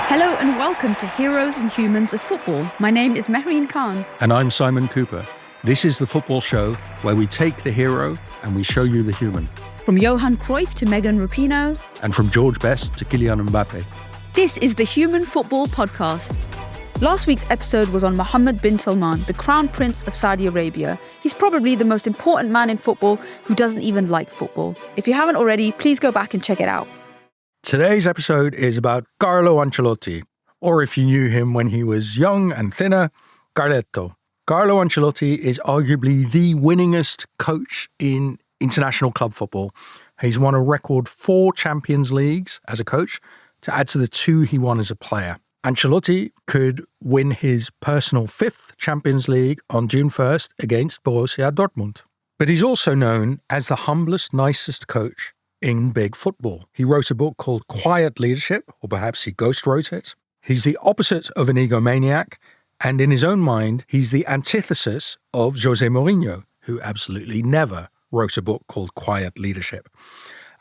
Hello and welcome to Heroes and Humans of Football. My name is Mehreen Khan. And I'm Simon Cooper. This is the football show where we take the hero and we show you the human. From Johan Cruyff to Megan Rapinoe. And from George Best to Kylian Mbappe. This is the Human Football Podcast. Last week's episode was on Mohammed bin Salman, the Crown Prince of Saudi Arabia. He's probably the most important man in football who doesn't even like football. If you haven't already, please go back and check it out. Today's episode is about Carlo Ancelotti, or if you knew him when he was young and thinner, Carletto. Carlo Ancelotti is arguably the winningest coach in international club football. He's won a record 4 Champions Leagues as a coach, to add to the 2 he won as a player. Ancelotti could win his personal 5th Champions League on June 1st against Borussia Dortmund. But he's also known as the humblest, nicest coach in big football. He wrote a book called Quiet Leadership, or perhaps he ghost wrote it. He's the opposite of an egomaniac, and in his own mind, he's the antithesis of Jose Mourinho, who absolutely never wrote a book called Quiet Leadership.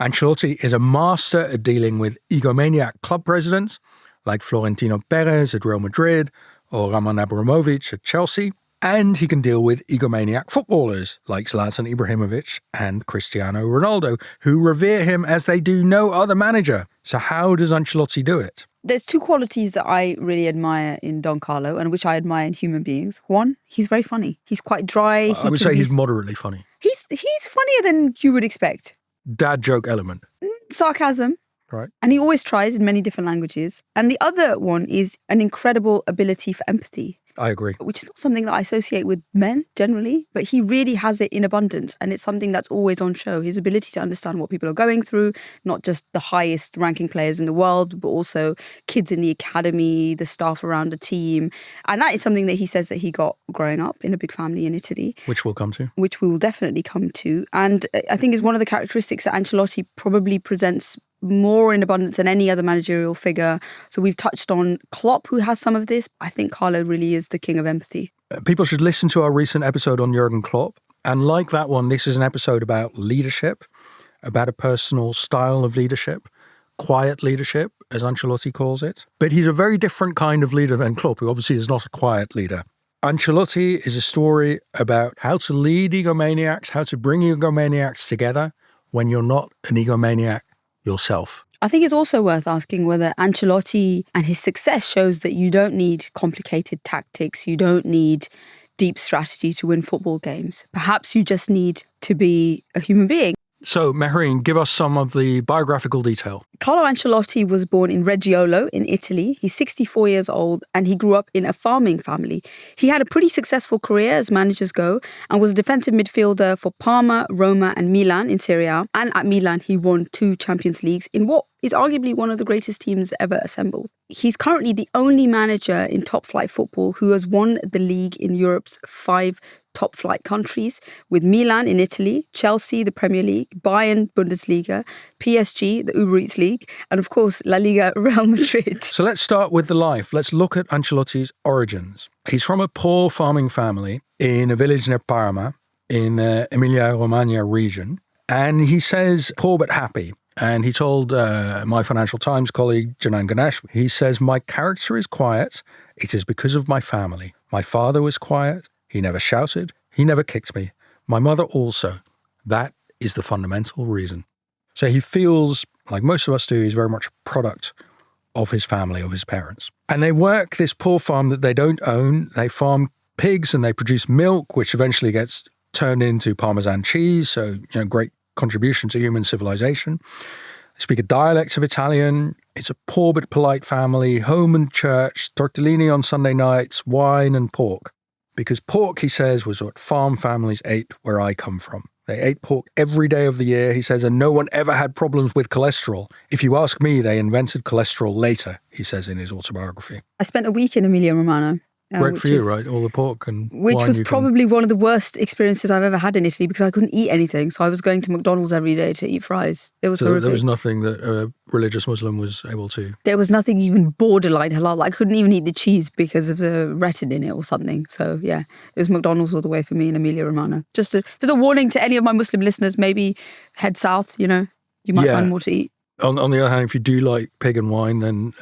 Ancelotti is a master at dealing with egomaniac club presidents like Florentino Perez at Real Madrid or Roman Abramovich at Chelsea, and he can deal with egomaniac footballers like Zlatan Ibrahimovic and Cristiano Ronaldo, who revere him as they do no other manager. So how does Ancelotti do it? There's 2 qualities that I really admire in Don Carlo and which I admire in human beings. One, he's very funny. He's quite dry. I would say he's moderately funny. He's funnier than you would expect. Dad joke element. Sarcasm. Right. And he always tries in many different languages. And the other one is an incredible ability for empathy. I agree. Which is not something that I associate with men generally, but he really has it in abundance. And it's something that's always on show. His ability to understand what people are going through, not just the highest ranking players in the world, but also kids in the academy, the staff around the team. And that is something that he says that he got growing up in a big family in Italy. Which we'll come to. Which we will definitely come to. And I think is one of the characteristics that Ancelotti probably presents more in abundance than any other managerial figure. So we've touched on Klopp, who has some of this. I think Carlo really is the king of empathy. People should listen to our recent episode on Jurgen Klopp. And like that one, this is an episode about leadership, about a personal style of leadership, quiet leadership, as Ancelotti calls it. But he's a very different kind of leader than Klopp, who obviously is not a quiet leader. Ancelotti is a story about how to lead egomaniacs, how to bring egomaniacs together when you're not an egomaniac yourself. I think it's also worth asking whether Ancelotti and his success shows that you don't need complicated tactics, you don't need deep strategy to win football games. Perhaps you just need to be a human being. So, Mehreen, give us some of the biographical detail. Carlo Ancelotti was born in Reggiolo in Italy. He's 64 years old and he grew up in a farming family. He had a pretty successful career as managers go and was a defensive midfielder for Parma, Roma and Milan in Serie A. And at Milan, he won 2 Champions Leagues in what is arguably one of the greatest teams ever assembled. He's currently the only manager in top-flight football who has won the league in Europe's 5 top-flight countries, with Milan in Italy, Chelsea, the Premier League, Bayern, Bundesliga, PSG, the Uber Eats League, and of course, La Liga, Real Madrid. So let's start with the life. Let's look at Ancelotti's origins. He's from a poor farming family in a village near Parma in the Emilia-Romagna region. And he says, poor but happy. And he told my Financial Times colleague, Janan Ganesh, he says, my character is quiet. It is because of my family. My father was quiet. He never shouted. He never kicked me. My mother also. That is the fundamental reason. So he feels, like most of us do, he's very much a product of his family, of his parents. And they work this poor farm that they don't own. They farm pigs and they produce milk, which eventually gets turned into Parmesan cheese. So, great contribution to human civilization. They speak a dialect of Italian. It's a poor but polite family, home and church, tortellini on Sunday nights, wine and pork. Because pork, he says, was what farm families ate where I come from. They ate pork every day of the year, he says, and no one ever had problems with cholesterol. If you ask me, they invented cholesterol later, he says in his autobiography. I spent a week in Emilia-Romagna. Great for you, right? All the pork and which wine was probably one of the worst experiences I've ever had in Italy because I couldn't eat anything. So I was going to McDonald's every day to eat fries. It was horrific. There was nothing that a religious Muslim was able to... There was nothing even borderline halal. I couldn't even eat the cheese because of the retin in it or something. So yeah, it was McDonald's all the way for me in Emilia-Romagna. Just a warning to any of my Muslim listeners, maybe head south, you might find more to eat. On the other hand, if you do like pig and wine, then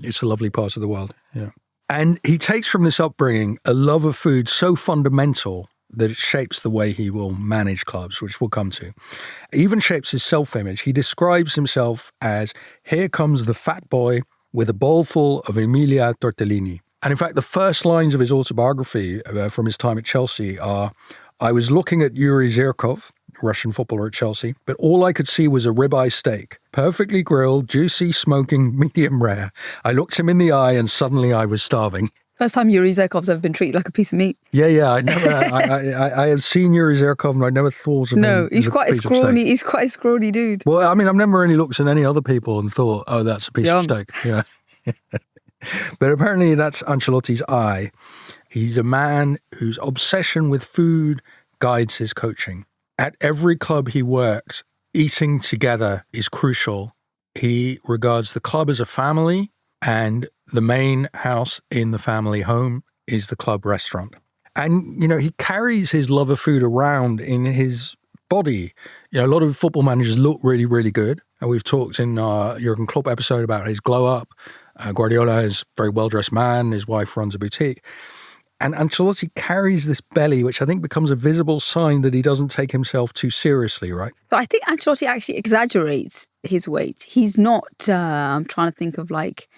it's a lovely part of the world. Yeah. And he takes from this upbringing a love of food so fundamental that it shapes the way he will manage clubs, which we'll come to. It even shapes his self-image. He describes himself as, here comes the fat boy with a bowl full of Emilia tortellini. And in fact, the first lines of his autobiography from his time at Chelsea are, I was looking at Yuri Zirkov, Russian footballer at Chelsea, but all I could see was a ribeye steak, perfectly grilled, juicy, smoking, medium rare. I looked him in the eye and suddenly I was starving. First time Yuri Zirkov's ever been treated like a piece of meat. Yeah. I have seen Yuri Zirkov and I never thought of him. No, he's quite a scrawny. He's quite a scrawny dude. Well, I mean, I've never really looked at any other people and thought, oh, that's a piece of steak. Yeah. But apparently that's Ancelotti's eye. He's a man whose obsession with food guides his coaching. At every club he works, eating together is crucial. He regards the club as a family, and the main house in the family home is the club restaurant. And, he carries his love of food around in his body. A lot of football managers look really, really good. And we've talked in our Jurgen Klopp episode about his glow up. Guardiola is a very well-dressed man. His wife runs a boutique. And Ancelotti carries this belly, which I think becomes a visible sign that he doesn't take himself too seriously, right? So I think Ancelotti actually exaggerates his weight. He's not, I'm trying to think of like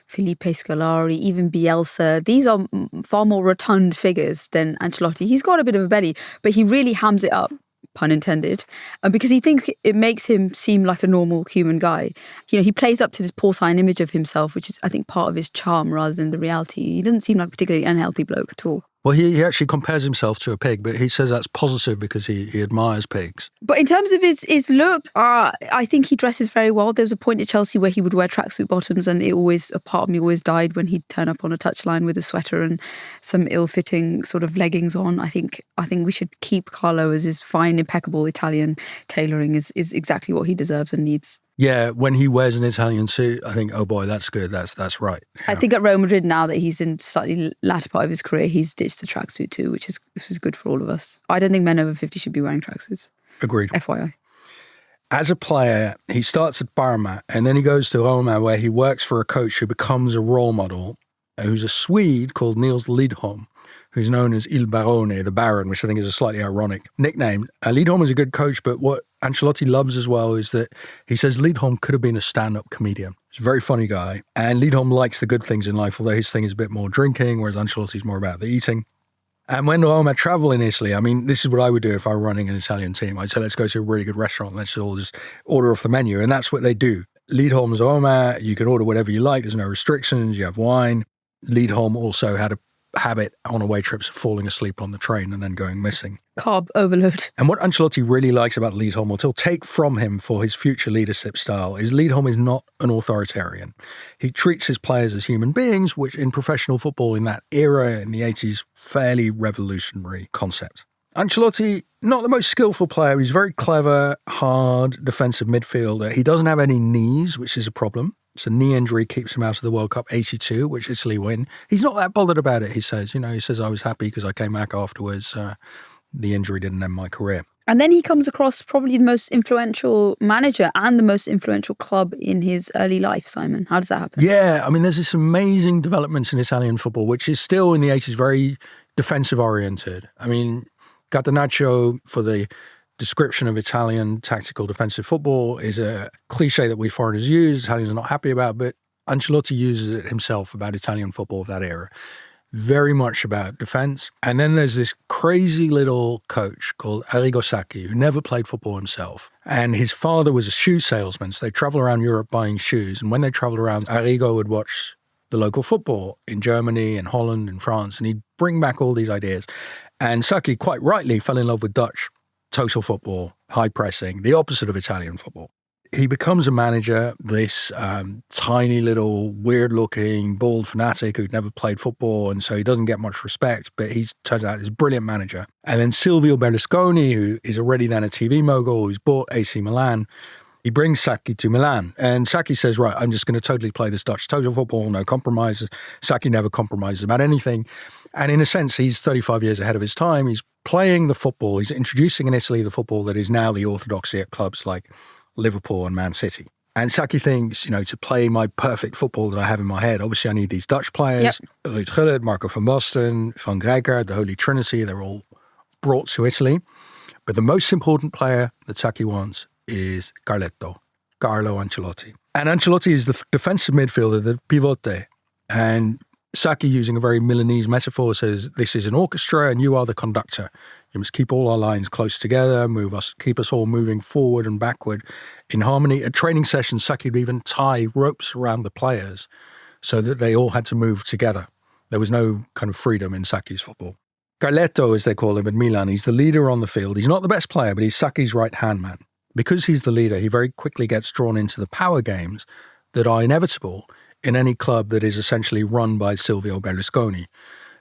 Felipe Scolari, even Bielsa. These are far more rotund figures than Ancelotti. He's got a bit of a belly, but he really hams it up, pun intended, because he thinks it makes him seem like a normal human guy. He plays up to this porcine image of himself, which is, I think, part of his charm rather than the reality. He doesn't seem like a particularly unhealthy bloke at all. Well, he actually compares himself to a pig, but he says that's positive because he admires pigs. But in terms of his look, I think he dresses very well. There was a point at Chelsea where he would wear tracksuit bottoms, and a part of me always died when he'd turn up on a touchline with a sweater and some ill-fitting sort of leggings on. I think we should keep Carlo as his fine, impeccable Italian tailoring is exactly what he deserves and needs. Yeah, when he wears an Italian suit, I think, oh boy, that's good. That's right. Yeah. I think at Real Madrid now that he's in slightly latter part of his career, he's ditched the tracksuit too, which is good for all of us. I don't think men over 50 should be wearing tracksuits. Agreed. FYI. As a player, he starts at Parma and then he goes to Roma, where he works for a coach who becomes a role model, who's a Swede called Nils Lidholm, who's known as Il Barone, the Baron, which I think is a slightly ironic nickname. Lidholm is a good coach, but what Ancelotti loves as well is that he says Lidholm could have been a stand-up comedian. He's a very funny guy. And Lidholm likes the good things in life, although his thing is a bit more drinking, whereas Ancelotti's more about the eating. And when Roma travel in Italy, I mean, this is what I would do if I were running an Italian team. I'd say, let's go to a really good restaurant. Let's all just order off the menu. And that's what they do. Lidholm's Roma, you can order whatever you like. There's no restrictions. You have wine. Lidholm also had a habit on away trips of falling asleep on the train and then going missing. Carb overload. And what Ancelotti really likes about Lidholm, what he'll take from him for his future leadership style, is Lidholm is not an authoritarian. He treats his players as human beings, which in professional football in that era, in the 80s, fairly revolutionary concept. Ancelotti, not the most skillful player. He's very clever, hard, defensive midfielder. He doesn't have any knees, which is a problem. So knee injury keeps him out of the World Cup 82, which Italy win. He's not that bothered about it, he says. He says, I was happy because I came back afterwards. The injury didn't end my career. And then he comes across probably the most influential manager and the most influential club in his early life, Simon. How does that happen? Yeah, I mean, there's this amazing development in Italian football, which is still in the 80s very defensive-oriented. I mean, Catenaccio, for the description of Italian tactical defensive football, is a cliche that we foreigners use, Italians are not happy about, but Ancelotti uses it himself about Italian football of that era. Very much about defense. And then there's this crazy little coach called Arrigo Sacchi, who never played football himself. And his father was a shoe salesman, so they travel around Europe buying shoes. And when they traveled around, Arrigo would watch the local football in Germany and Holland and France, and he'd bring back all these ideas. And Sacchi, quite rightly, fell in love with Dutch total football, high pressing, the opposite of Italian football. He becomes a manager, this tiny little weird-looking, bald fanatic who'd never played football, and so he doesn't get much respect, but he turns out he's a brilliant manager. And then Silvio Berlusconi, who is already then a TV mogul, who's bought AC Milan, he brings Sacchi to Milan. And Sacchi says, right, I'm just going to totally play this Dutch total football, no compromises. Sacchi never compromises about anything. And in a sense, he's 35 years ahead of his time. He's playing the football. He's introducing in Italy the football that is now the orthodoxy at clubs like Liverpool and Man City. And Sacchi thinks, to play my perfect football that I have in my head, obviously I need these Dutch players, Ruud Gullit, Marco van Basten, Frank Rijkaard, the Holy Trinity, they're all brought to Italy. But the most important player that Sacchi wants is Carlo Ancelotti. And Ancelotti is the defensive midfielder, the pivote. And Sacchi, using a very Milanese metaphor, says, this is an orchestra and you are the conductor. You must keep all our lines close together, keep us all moving forward and backward in harmony. At training sessions, Sacchi would even tie ropes around the players so that they all had to move together. There was no kind of freedom in Sacchi's football. Carletto, as they call him at Milan, he's the leader on the field. He's not the best player, but he's Sacchi's right-hand man. Because he's the leader, he very quickly gets drawn into the power games that are inevitable in any club that is essentially run by Silvio Berlusconi,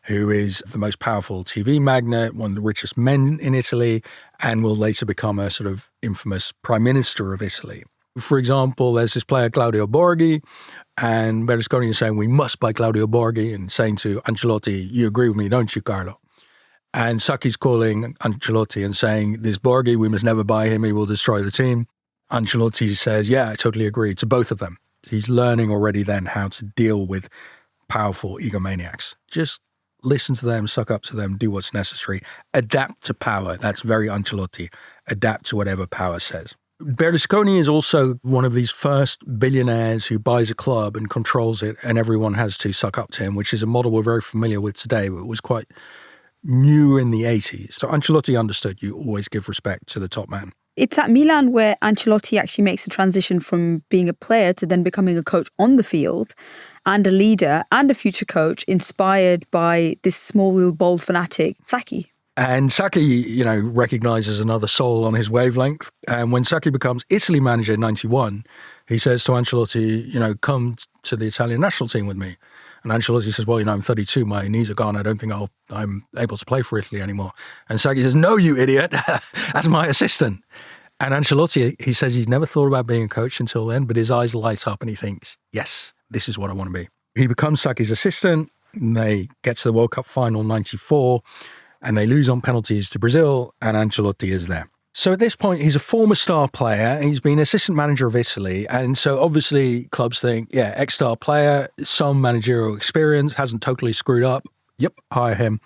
who is the most powerful TV magnate, one of the richest men in Italy, and will later become a sort of infamous prime minister of Italy. For example, there's this player, Claudio Borghi, and Berlusconi is saying, we must buy Claudio Borghi, and saying to Ancelotti, you agree with me, don't you, Carlo? And Sacchi's calling Ancelotti and saying, this Borghi, we must never buy him, he will destroy the team. Ancelotti says, yeah, I totally agree, to both of them. He's learning already then how to deal with powerful egomaniacs. Just listen to them, suck up to them, do what's necessary, adapt to power. That's very Ancelotti. Adapt to whatever power says. Berlusconi is also one of these first billionaires who buys a club and controls it, and everyone has to suck up to him, which is a model we're very familiar with today, but it was quite new in the 80s. So Ancelotti understood you always give respect to the top man. It's at Milan where Ancelotti actually makes a transition from being a player to then becoming a coach on the field and a leader and a future coach inspired by this small little bold fanatic, Sacchi. And Sacchi, recognises another soul on his wavelength. And when Sacchi becomes Italy manager in 91, he says to Ancelotti, come to the Italian national team with me. And Ancelotti says, well, I'm 32, my knees are gone. I don't think I'm able to play for Italy anymore. And Sacchi says, no, you idiot, as my assistant. And Ancelotti, he says he's never thought about being a coach until then, but his eyes light up and he thinks, yes, this is what I want to be. He becomes Sacchi's assistant. And they get to the World Cup final 94 and they lose on penalties to Brazil, and Ancelotti is there. So at this point, he's a former star player. He's been assistant manager of Italy. And so obviously clubs think, yeah, ex-star player, some managerial experience, hasn't totally screwed up. Yep, hire him.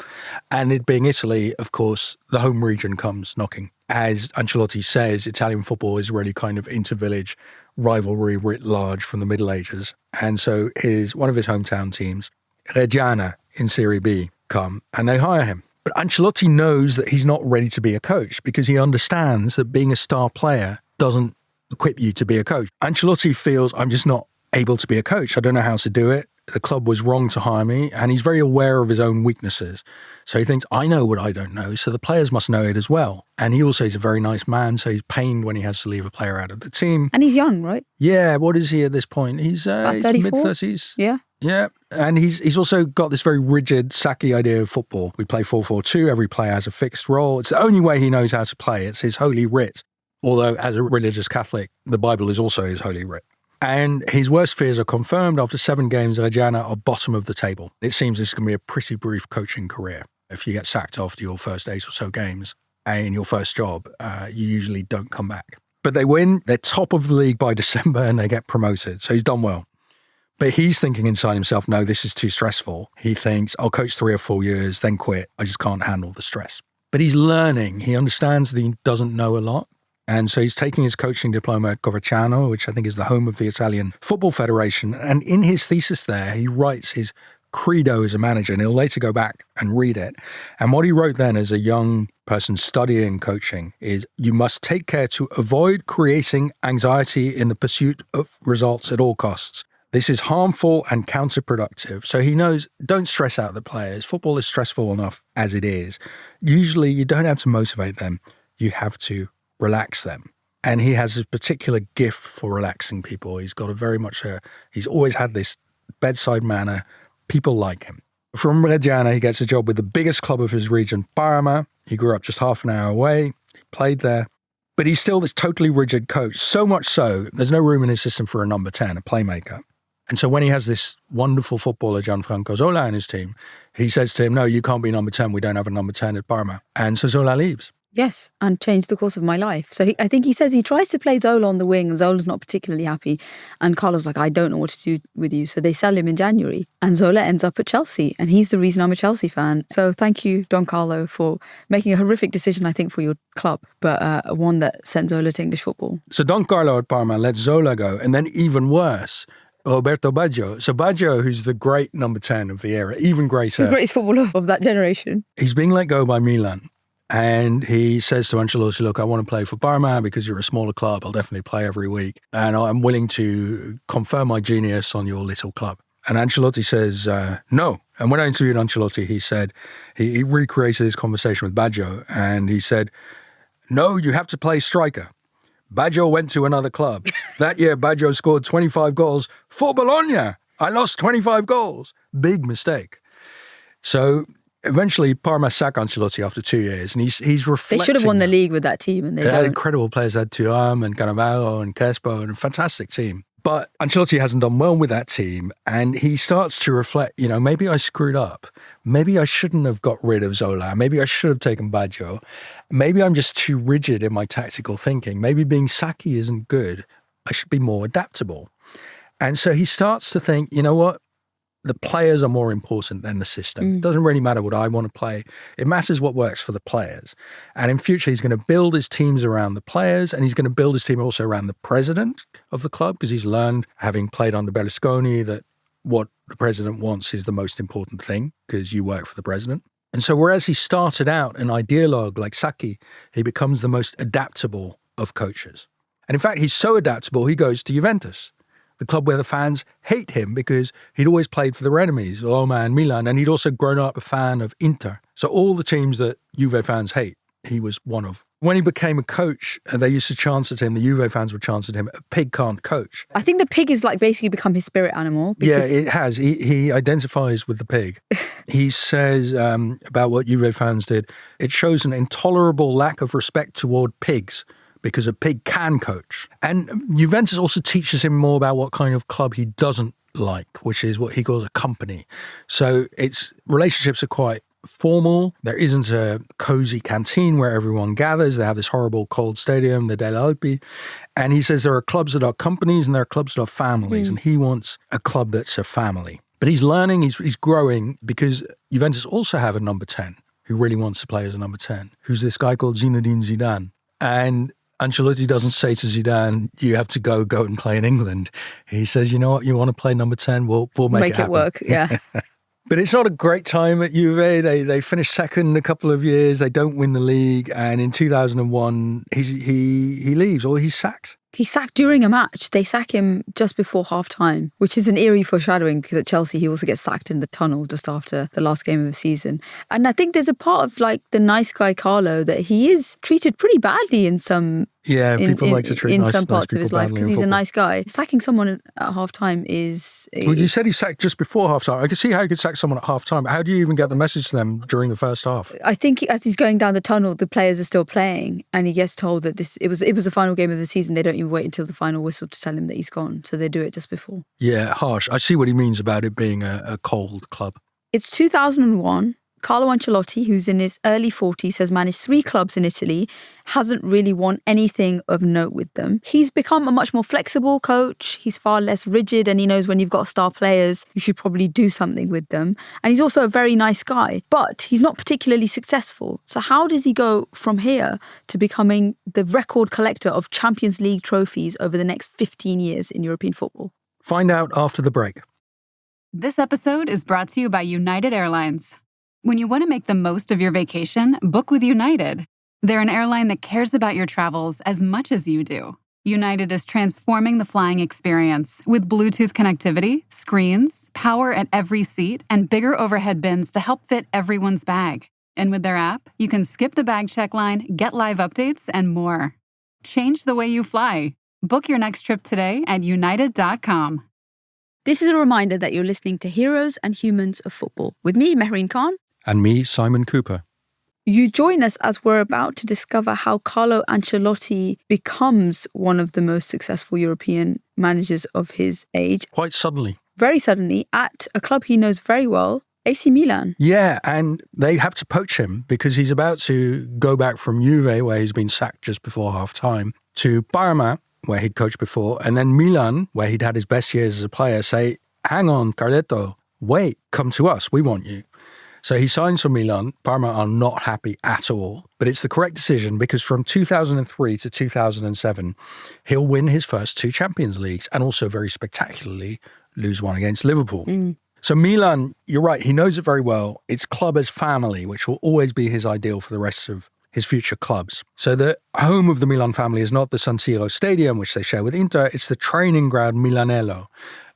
And it being Italy, of course, the home region comes knocking. As Ancelotti says, Italian football is really kind of inter-village rivalry writ large from the Middle Ages. And so one of his hometown teams, Reggiana in Serie B, come and they hire him. But Ancelotti knows that he's not ready to be a coach because he understands that being a star player doesn't equip you to be a coach. Ancelotti feels, I'm just not able to be a coach. I don't know how to do it. The club was wrong to hire me, and he's very aware of his own weaknesses. So he thinks, I know what I don't know, so the players must know it as well. And he also is a very nice man, so he's pained when he has to leave a player out of the team. And he's young, right? Yeah, what is he at this point? He's mid-30s. Yeah. Yeah, and he's also got this very rigid Sacchi idea of football. We play 4-4-2, every player has a fixed role. It's the only way he knows how to play. It's his holy writ. Although, as a religious Catholic, the Bible is also his holy writ. And his worst fears are confirmed. After 7 games, Reggiana are bottom of the table. It seems this is going to be a pretty brief coaching career. If you get sacked after your first 8 or so games in your first job, you usually don't come back. But they win. They're top of the league by December and they get promoted. So he's done well. But he's thinking inside himself, no, this is too stressful. He thinks, I'll coach 3 or 4 years, then quit. I just can't handle the stress. But he's learning. He understands that he doesn't know a lot. And so he's taking his coaching diploma at Coverciano, which I think is the home of the Italian Football Federation. And in his thesis there, he writes his credo as a manager, and he'll later go back and read it. And what he wrote then as a young person studying coaching is, you must take care to avoid creating anxiety in the pursuit of results at all costs. This is harmful and counterproductive. So he knows, don't stress out the players. Football is stressful enough as it is. Usually you don't have to motivate them. You have to relax them. And he has a particular gift for relaxing people. He's got he's always had this bedside manner. People like him. From Reggiana, he gets a job with the biggest club of his region, Parma. He grew up just half an hour away. He played there. But he's still this totally rigid coach. So much so, there's no room in his system for a number 10, a playmaker. And so when he has this wonderful footballer, Gianfranco Zola, in his team, he says to him, no, you can't be number 10. We don't have a number 10 at Parma. And so Zola leaves. Yes, and changed the course of my life. So I think he says he tries to play Zola on the wing, and Zola's not particularly happy. And Carlo's like, I don't know what to do with you. So they sell him in January. And Zola ends up at Chelsea. And he's the reason I'm a Chelsea fan. So thank you, Don Carlo, for making a horrific decision, I think, for your club, but one that sent Zola to English football. So Don Carlo at Parma let Zola go. And then even worse, Roberto Baggio. So Baggio, who's the great number 10 of the era, even greater. The greatest footballer of that generation. He's being let go by Milan. And he says to Ancelotti, look, I want to play for Parma because you're a smaller club. I'll definitely play every week. And I'm willing to confer my genius on your little club. And Ancelotti says, no. And when I interviewed Ancelotti, he said, he recreated his conversation with Baggio. And he said, no, you have to play striker. Baggio went to another club. That year, Baggio scored 25 goals for Bologna. I lost 25 goals. Big mistake. So eventually, Parma sacked Ancelotti after 2 years, and he's reflecting. They should have won the league with that team, and they had don't. Incredible players. They had Thuram and Cannavaro and Crespo, and a fantastic team. But Ancelotti hasn't done well with that team, and he starts to reflect, maybe I screwed up. Maybe I shouldn't have got rid of Zola. Maybe I should have taken Baggio. Maybe I'm just too rigid in my tactical thinking. Maybe being Sacchi isn't good. I should be more adaptable. And so he starts to think, you know what? The players are more important than the system. It doesn't really matter what I want to play. It matters what works for the players. And in future, he's going to build his teams around the players, and he's going to build his team also around the president of the club, because he's learned, having played under Berlusconi, that what the president wants is the most important thing, because you work for the president. And so whereas he started out an ideologue like Sacchi, he becomes the most adaptable of coaches. And in fact, he's so adaptable, he goes to Juventus, the club where the fans hate him because he'd always played for their enemies, Roma and Milan, and he'd also grown up a fan of Inter. So all the teams that Juve fans hate, he was one of. When he became a coach, they used to chant at him, the Juve fans would chant at him, a pig can't coach. I think the pig is basically become his spirit animal. Because yeah, it has. He identifies with the pig. He says about what Juve fans did, it shows an intolerable lack of respect toward pigs, because a pig can coach. And Juventus also teaches him more about what kind of club he doesn't like, which is what he calls a company. So relationships are quite formal. There isn't a cozy canteen where everyone gathers. They have this horrible cold stadium, the Delle Alpi. And he says there are clubs that are companies and there are clubs that are families. And he wants a club that's a family. But he's learning, he's growing, because Juventus also have a number 10 who really wants to play as a number 10, who's this guy called Zinedine Zidane. And Ancelotti doesn't say to Zidane, you have to go and play in England. He says, you know what, you want to play number 10? We'll make it work, yeah. But it's not a great time at Juve. They finished second in a couple of years. They don't win the league. And in 2001, he leaves, or he's sacked. He's sacked during a match. They sack him just before half-time, which is an eerie foreshadowing, because at Chelsea, he also gets sacked in the tunnel just after the last game of the season. And I think there's a part of the nice guy Carlo that he is treated pretty badly in some... Yeah, people like to treat in nice, some parts nice of his life, because he's a nice guy. Sacking someone at half-time is... Well, you said he sacked just before half-time. I can see how you could sack someone at half-time. How do you even get the message to them during the first half? I think as he's going down the tunnel, the players are still playing, and he gets told that it was the final game of the season. They don't even wait until the final whistle to tell him that he's gone, so they do it just before. Yeah, harsh. I see what he means about it being a cold club. It's 2001. Carlo Ancelotti, who's in his early 40s, has managed 3 clubs in Italy, hasn't really won anything of note with them. He's become a much more flexible coach. He's far less rigid, and he knows when you've got star players, you should probably do something with them. And he's also a very nice guy, but he's not particularly successful. So how does he go from here to becoming the record collector of Champions League trophies over the next 15 years in European football? Find out after the break. This episode is brought to you by United Airlines. When you want to make the most of your vacation, book with United. They're an airline that cares about your travels as much as you do. United is transforming the flying experience with Bluetooth connectivity, screens, power at every seat, and bigger overhead bins to help fit everyone's bag. And with their app, you can skip the bag check line, get live updates, and more. Change the way you fly. Book your next trip today at united.com. This is a reminder that you're listening to Heroes and Humans of Football with me, Mehreen Khan. And me, Simon Cooper. You join us as we're about to discover how Carlo Ancelotti becomes one of the most successful European managers of his age. Quite suddenly. Very suddenly, at a club he knows very well, AC Milan. Yeah, and they have to poach him because he's about to go back from Juve, where he's been sacked just before half-time, to Parma, where he'd coached before, and then Milan, where he'd had his best years as a player, say, hang on, Carletto, wait, come to us, we want you. So he signs for Milan. Parma are not happy at all, but it's the correct decision because from 2003 to 2007, he'll win his first 2 Champions Leagues and also very spectacularly lose one against Liverpool. So Milan, you're right, he knows it very well. It's club as family, which will always be his ideal for the rest of his future clubs. So the home of the Milan family is not the San Siro Stadium, which they share with Inter, it's the training ground Milanello.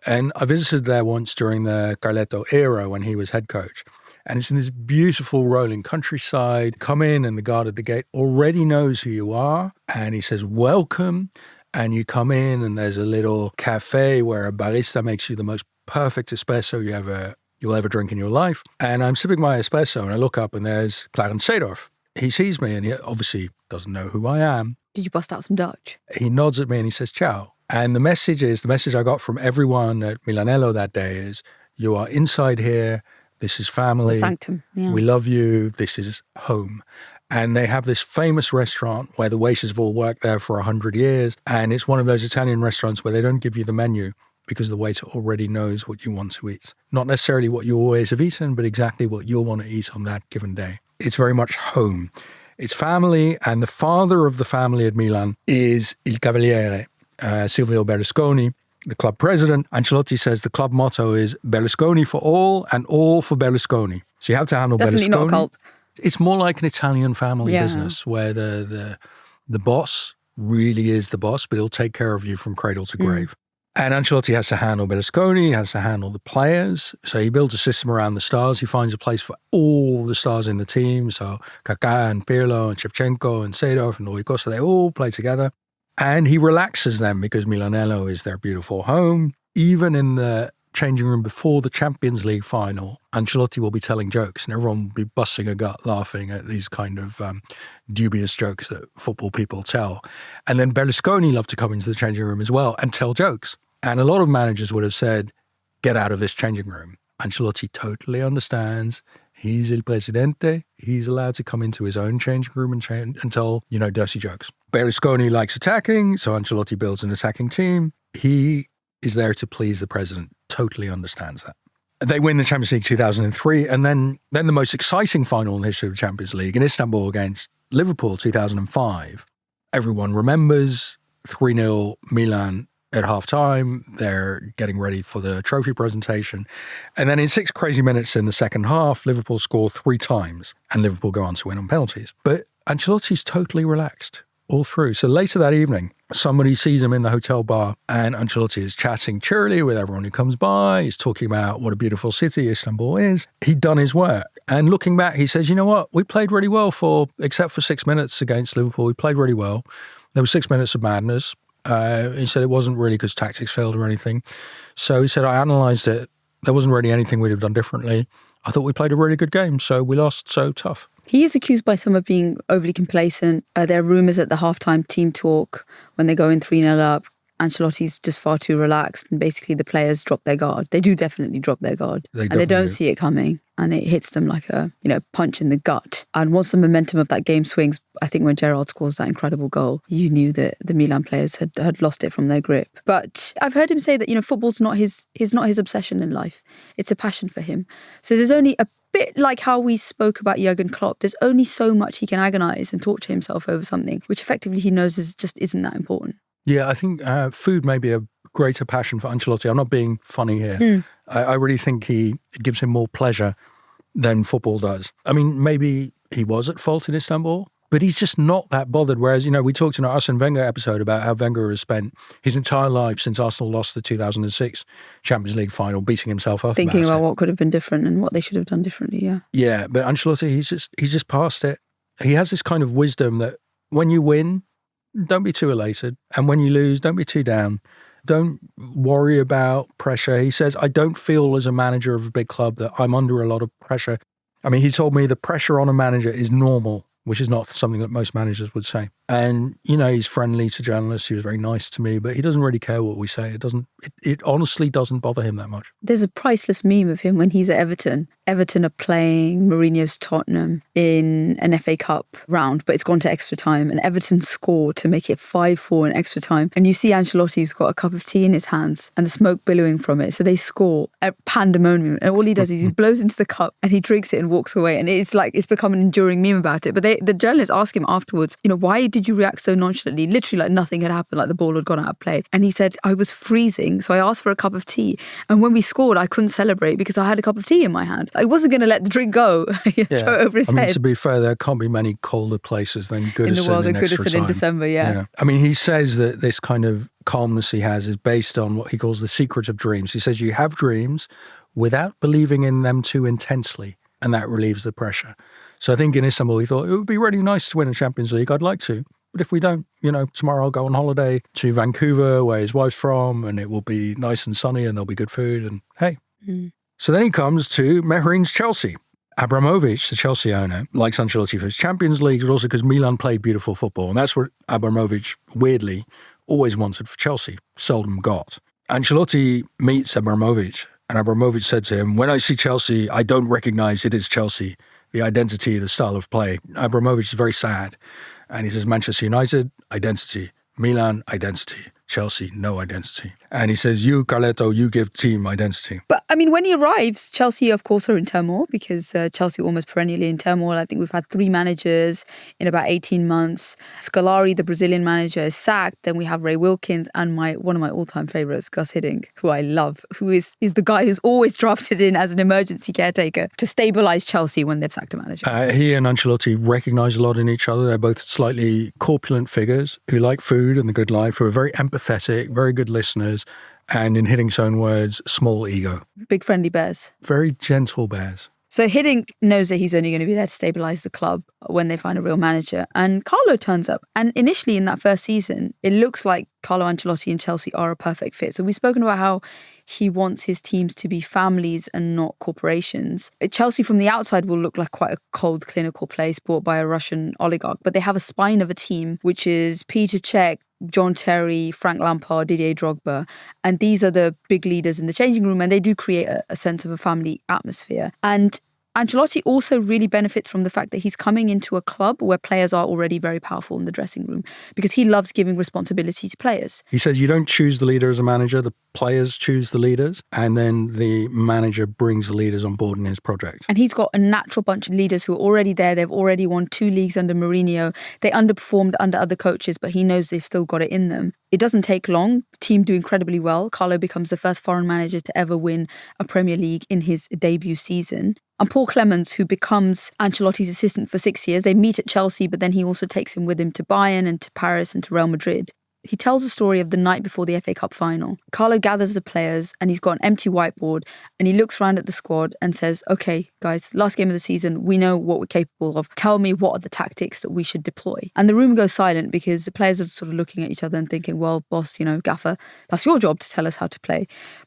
And I visited there once during the Carletto era when he was head coach. And it's in this beautiful rolling countryside. Come in and the guard at the gate already knows who you are. And he says, welcome. And you come in and there's a little cafe where a barista makes you the most perfect espresso you'll ever drink in your life. And I'm sipping my espresso and I look up and there's Clarence Seedorf. He sees me and he obviously doesn't know who I am. Did you bust out some Dutch? He nods at me and he says, ciao. And the message I got from everyone at Milanello that day is, you are inside here. This is family. The sanctum. Yeah. We love you. This is home. And they have this famous restaurant where the waiters have all worked there for 100 years. And it's one of those Italian restaurants where they don't give you the menu because the waiter already knows what you want to eat. Not necessarily what you always have eaten, but exactly what you'll want to eat on that given day. It's very much home. It's family. And the father of the family at Milan is Il Cavaliere, Silvio Berlusconi, the club president. Ancelotti says the club motto is Berlusconi for all and all for Berlusconi. So you have to handle Definitely Berlusconi. Not a cult. It's more like an Italian family business where the boss really is the boss, but he'll take care of you from cradle to grave. And Ancelotti has to handle Berlusconi, he has to handle the players. So he builds a system around the stars. He finds a place for all the stars in the team. So Kaká and Pirlo and Shevchenko and Seedorf and Rui Costa, they all play together. And he relaxes them because Milanello is their beautiful home. Even in the changing room before the Champions League final, Ancelotti will be telling jokes and everyone will be busting a gut laughing at these kind of dubious jokes that football people tell. And then Berlusconi loved to come into the changing room as well and tell jokes. And a lot of managers would have said, get out of this changing room. Ancelotti totally understands. He's il presidente. He's allowed to come into his own changing room and tell, dirty jokes. Berlusconi likes attacking, so Ancelotti builds an attacking team. He is there to please the president. Totally understands that. They win the Champions League 2003, and then the most exciting final in the history of the Champions League in Istanbul against Liverpool 2005. Everyone remembers 3-0 Milan at half-time. They're getting ready for the trophy presentation. And then in 6 crazy minutes in the second half, Liverpool score 3 times, and Liverpool go on to win on penalties. But Ancelotti's totally relaxed all through. So later that evening, somebody sees him in the hotel bar and Ancelotti is chatting cheerily with everyone who comes by. He's talking about what a beautiful city Istanbul is. He'd done his work. And looking back, he says, you know what? We played really well except for 6 minutes against Liverpool. We played really well. There were 6 minutes of madness. He said it wasn't really because tactics failed or anything. So he said, I analysed it. There wasn't really anything we'd have done differently. I thought we played a really good game, so we lost so tough. He is accused by some of being overly complacent. There are rumours at the halftime team talk when they go in 3-0 up. Ancelotti's just far too relaxed and basically the players drop their guard. They do definitely drop their guard. They don't see it coming and it hits them like a punch in the gut. And once the momentum of that game swings, I think when Gerrard scores that incredible goal, you knew that the Milan players had lost it from their grip. But I've heard him say that, football's not his obsession in life. It's a passion for him. So there's only a bit like how we spoke about Jurgen Klopp, there's only so much he can agonise and torture himself over something, which effectively he knows just isn't that important. Yeah, I think food may be a greater passion for Ancelotti. I'm not being funny here. I really think it gives him more pleasure than football does. I mean, maybe he was at fault in Istanbul, but he's just not that bothered. Whereas, we talked in our Arsene Wenger episode about how Wenger has spent his entire life since Arsenal lost the 2006 Champions League final, beating himself up. Thinking about what could have been different and what they should have done differently, yeah. Yeah, but Ancelotti, he's just past it. He has this kind of wisdom that when you win, don't be too elated. And when you lose, don't be too down. Don't worry about pressure. He says, I don't feel as a manager of a big club that I'm under a lot of pressure. I mean, he told me the pressure on a manager is normal, which is not something that most managers would say. And, he's friendly to journalists. He was very nice to me, but he doesn't really care what we say. It honestly doesn't bother him that much. There's a priceless meme of him when he's at Everton Everton are playing Mourinho's Tottenham in an FA Cup round, but it's gone to extra time, and Everton score to make it 5-4 in extra time. And you see Ancelotti's got a cup of tea in his hands and the smoke billowing from it. So they score at pandemonium. And all he does is he blows into the cup and he drinks it and walks away. And it's become an enduring meme about it. But the journalists ask him afterwards, why did you react so nonchalantly? Literally like nothing had happened, like the ball had gone out of play. And he said, I was freezing, so I asked for a cup of tea. And when we scored, I couldn't celebrate because I had a cup of tea in my hand. I wasn't going to let the drink go. Throw it over his head. To be fair, there can't be many colder places than Goodison in the world than extra Goodison time. in December, yeah. I mean, he says that this kind of calmness he has is based on what he calls the secret of dreams. He says you have dreams without believing in them too intensely, and that relieves the pressure. So I think in Istanbul, he thought it would be really nice to win a Champions League. I'd like to. But if we don't, tomorrow I'll go on holiday to Vancouver, where his wife's from, and it will be nice and sunny and there'll be good food. And hey. So then he comes to Mehrin's Chelsea. Abramovich, the Chelsea owner, likes Ancelotti for his Champions League, but also because Milan played beautiful football. And that's what Abramovich, weirdly, always wanted for Chelsea, seldom got. Ancelotti meets Abramovich, and Abramovich said to him, when I see Chelsea, I don't recognize it is Chelsea, the identity, the style of play. Abramovich is very sad. And he says, Manchester United, identity. Milan, identity. Chelsea, no identity. And he says, you, Carletto, you give team identity. But, I mean, when he arrives, Chelsea, of course, are in turmoil because Chelsea almost perennially in turmoil. I think we've had 3 managers in about 18 months. Scolari, the Brazilian manager, is sacked. Then we have Ray Wilkins and one of my all-time favourites, Gus Hiddink, who I love, who is the guy who's always drafted in as an emergency caretaker to stabilise Chelsea when they've sacked a manager. He and Ancelotti recognise a lot in each other. They're both slightly corpulent figures who like food and the good life, who are very empathetic, very good listeners, and in Hiddink own words, small ego. Big friendly bears. Very gentle bears. So Hiddink knows that he's only going to be there to stabilise the club when they find a real manager. And Carlo turns up. And initially in that first season, it looks like Carlo Ancelotti and Chelsea are a perfect fit. So we've spoken about how he wants his teams to be families and not corporations. Chelsea from the outside will look like quite a cold, clinical place bought by a Russian oligarch. But they have a spine of a team, which is Peter Cech, John Terry, Frank Lampard, Didier Drogba. And these are the big leaders in the changing room, and they do create a sense of a family atmosphere. And Ancelotti also really benefits from the fact that he's coming into a club where players are already very powerful in the dressing room because he loves giving responsibility to players. He says you don't choose the leader as a manager, the players choose the leaders, and then the manager brings the leaders on board in his project. And he's got a natural bunch of leaders who are already there. They've already won 2 leagues under Mourinho. They underperformed under other coaches, but he knows they've still got it in them. It doesn't take long. The team do incredibly well. Carlo becomes the first foreign manager to ever win a Premier League in his debut season. And Paul Clements, who becomes Ancelotti's assistant for 6 years, they meet at Chelsea, but then he also takes him with him to Bayern and to Paris and to Real Madrid. He tells the story of the night before the FA Cup final. Carlo gathers the players and he's got an empty whiteboard and he looks around at the squad and says, okay, guys, last game of the season, we know what we're capable of. Tell me what are the tactics that we should deploy. And the room goes silent because the players are sort of looking at each other and thinking, well, boss, gaffer, that's your job to tell us how to play.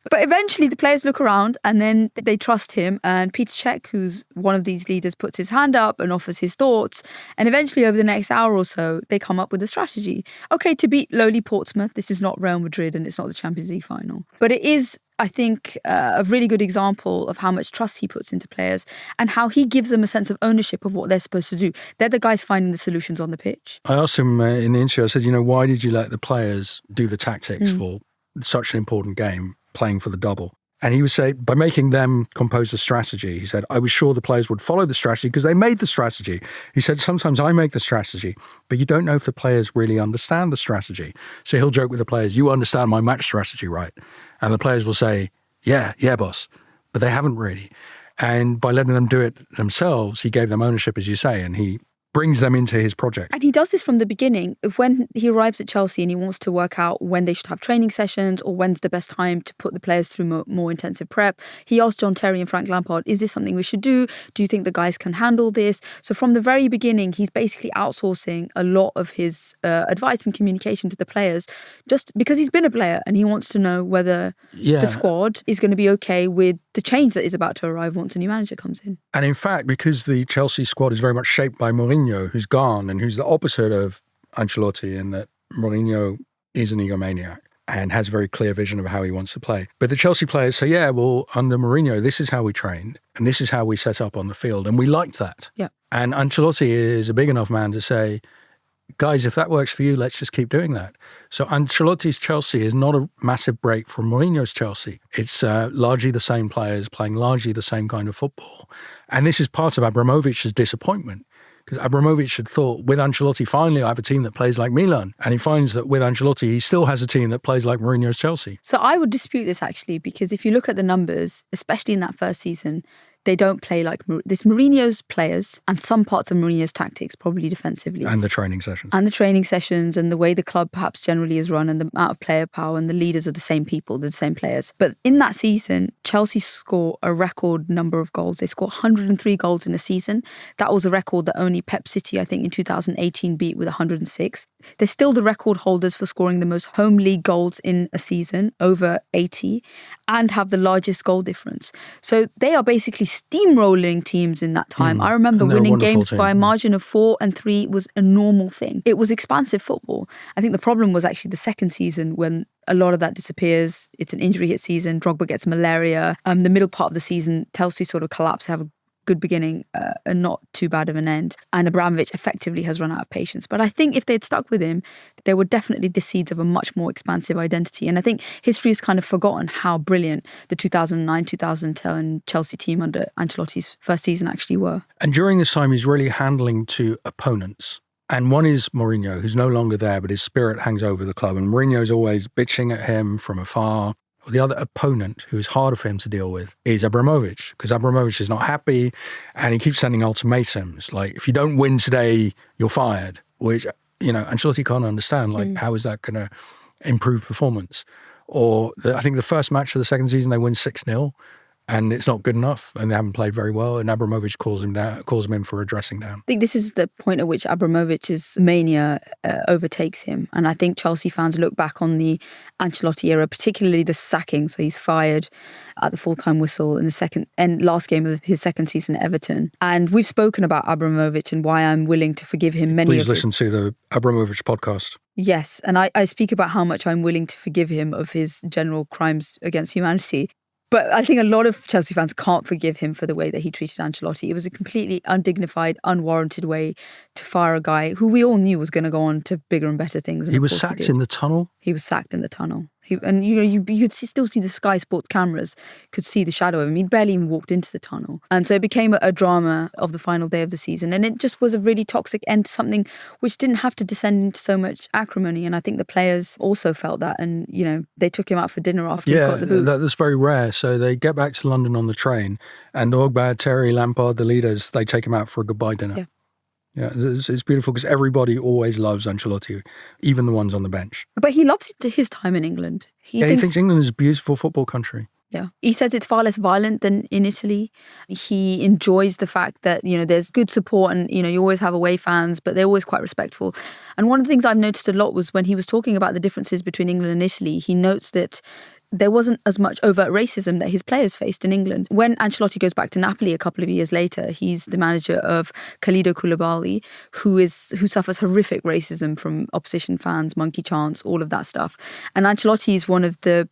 But eventually the players look around and then they trust him. And Peter Cech, who's one of these leaders, puts his hand up and offers his thoughts. And eventually over the next hour or so, they come up with a strategy. Okay, to beat lowly Portsmouth, this is not Real Madrid and it's not the Champions League final. But it is, I think, a really good example of how much trust he puts into players and how he gives them a sense of ownership of what they're supposed to do. They're the guys finding the solutions on the pitch. I asked him in the interview, I said, why did you let the players do the tactics for such an important game, playing for the double? And he would say, by making them compose the strategy, he said, I was sure the players would follow the strategy because they made the strategy. He said, sometimes I make the strategy, but you don't know if the players really understand the strategy. So he'll joke with the players, you understand my match strategy, right? And the players will say, yeah, boss, but they haven't really. And by letting them do it themselves, he gave them ownership, as you say, and he brings them into his project. And he does this from the beginning. When he arrives at Chelsea and he wants to work out when they should have training sessions or when's the best time to put the players through more intensive prep, he asked John Terry and Frank Lampard, is this something we should do? Do you think the guys can handle this? So from the very beginning, he's basically outsourcing a lot of his advice and communication to the players just because he's been a player and he wants to know whether the squad is going to be okay with the change that is about to arrive once a new manager comes in. And in fact, because the Chelsea squad is very much shaped by Mourinho, who's gone and who's the opposite of Ancelotti in that Mourinho is an egomaniac. and has a very clear vision of how he wants to play. But the Chelsea players say, yeah, well, under Mourinho, this is how we trained and this is how we set up on the field. And we liked that. Yeah. And Ancelotti is a big enough man to say, guys, if that works for you, let's just keep doing that. So Ancelotti's Chelsea is not a massive break from Mourinho's Chelsea. It's largely the same players playing largely the same kind of football. And this is part of Abramovich's disappointment. Because Abramovich had thought, with Ancelotti, finally I have a team that plays like Milan. And he finds that with Ancelotti, he still has a team that plays like Mourinho's Chelsea. So I would dispute this actually, because if you look at the numbers, especially in that first season, they don't play like this. Mourinho's players and some parts of Mourinho's tactics, probably defensively. And the training sessions. And the training sessions and the way the club perhaps generally is run and the amount of player power and the leaders are the same people, they're the same players. But in that season, Chelsea score a record number of goals. They score 103 goals in a season. That was a record that only Pep City, I think, in 2018 beat with 106. They're still the record holders for scoring the most home league goals in a season, over 80, and have the largest goal difference. So they are basically steamrolling teams in that time. I remember winning games by a margin of 4 and 3 was a normal thing. It was expansive football. I think the problem was actually the second season when a lot of that disappears. It's an injury hit season. Drogba gets malaria. The middle part of the season, Chelsea sort of collapse, have a good beginning and not too bad of an end. And Abramovich effectively has run out of patience. But I think if they'd stuck with him, there were definitely the seeds of a much more expansive identity. And I think history has kind of forgotten how brilliant the 2009-2010 Chelsea team under Ancelotti's first season actually were. And during this time, he's really handling two opponents. And one is Mourinho, who's no longer there, but his spirit hangs over the club. And Mourinho's always bitching at him from afar. The other opponent, who is harder for him to deal with, is Abramovich, because Abramovich is not happy and he keeps sending ultimatums. Like, if you don't win today, you're fired, which, Ancelotti can't understand. Like, how is that going to improve performance? Or I think the first match of the second season, they win 6-0 and it's not good enough and they haven't played very well. And Abramovich calls him in for a dressing down. I think this is the point at which Abramovich's mania overtakes him. And I think Chelsea fans look back on the Ancelotti era, particularly the sacking. So he's fired at the full-time whistle in the last game of his second season at Everton. And we've spoken about Abramovich and why I'm willing to forgive him Please listen to the Abramovich podcast. Yes, and I speak about how much I'm willing to forgive him of his general crimes against humanity. But I think a lot of Chelsea fans can't forgive him for the way that he treated Ancelotti. It was a completely undignified, unwarranted way to fire a guy who we all knew was going to go on to bigger and better things. He was sacked in the tunnel? He was sacked in the tunnel. You could still see the Sky Sports cameras, could see the shadow of him. He'd barely even walked into the tunnel. And so it became a drama of the final day of the season. And it just was a really toxic end to something which didn't have to descend into so much acrimony. And I think the players also felt that. And, they took him out for dinner after he got the boot. Yeah, that's very rare. So they get back to London on the train and Drogba, Terry, Lampard, the leaders, they take him out for a goodbye dinner. Yeah. Yeah, it's beautiful because everybody always loves Ancelotti, even the ones on the bench. But he loves his time in England. He thinks England is a beautiful football country. Yeah. He says it's far less violent than in Italy. He enjoys the fact that, there's good support and, you always have away fans, but they're always quite respectful. And one of the things I've noticed a lot was when he was talking about the differences between England and Italy, he notes that there wasn't as much overt racism that his players faced in England. When Ancelotti goes back to Napoli a couple of years later, he's the manager of Khalidou Koulibaly, who suffers horrific racism from opposition fans, monkey chants, all of that stuff. And Ancelotti is one of the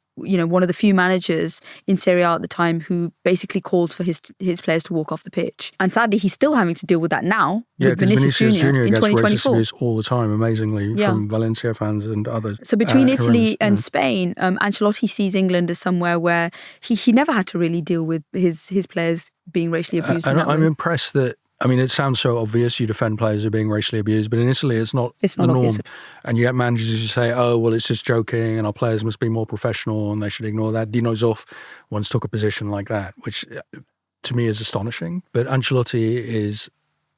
few managers in Serie A at the time who basically calls for his players to walk off the pitch. And sadly, he's still having to deal with that now with Vinicius Jr. in gets 2024. Racist abuse all the time, amazingly, from Valencia fans and others. So between Italy and Spain, Ancelotti sees England as somewhere where he never had to really deal with his players being racially abused. And I'm impressed that, it sounds so obvious you defend players who are being racially abused, but in Italy it's not the norm. Obvious. And you get managers who say, oh, well, it's just joking and our players must be more professional and they should ignore that. Dino Zoff once took a position like that, which to me is astonishing. But Ancelotti is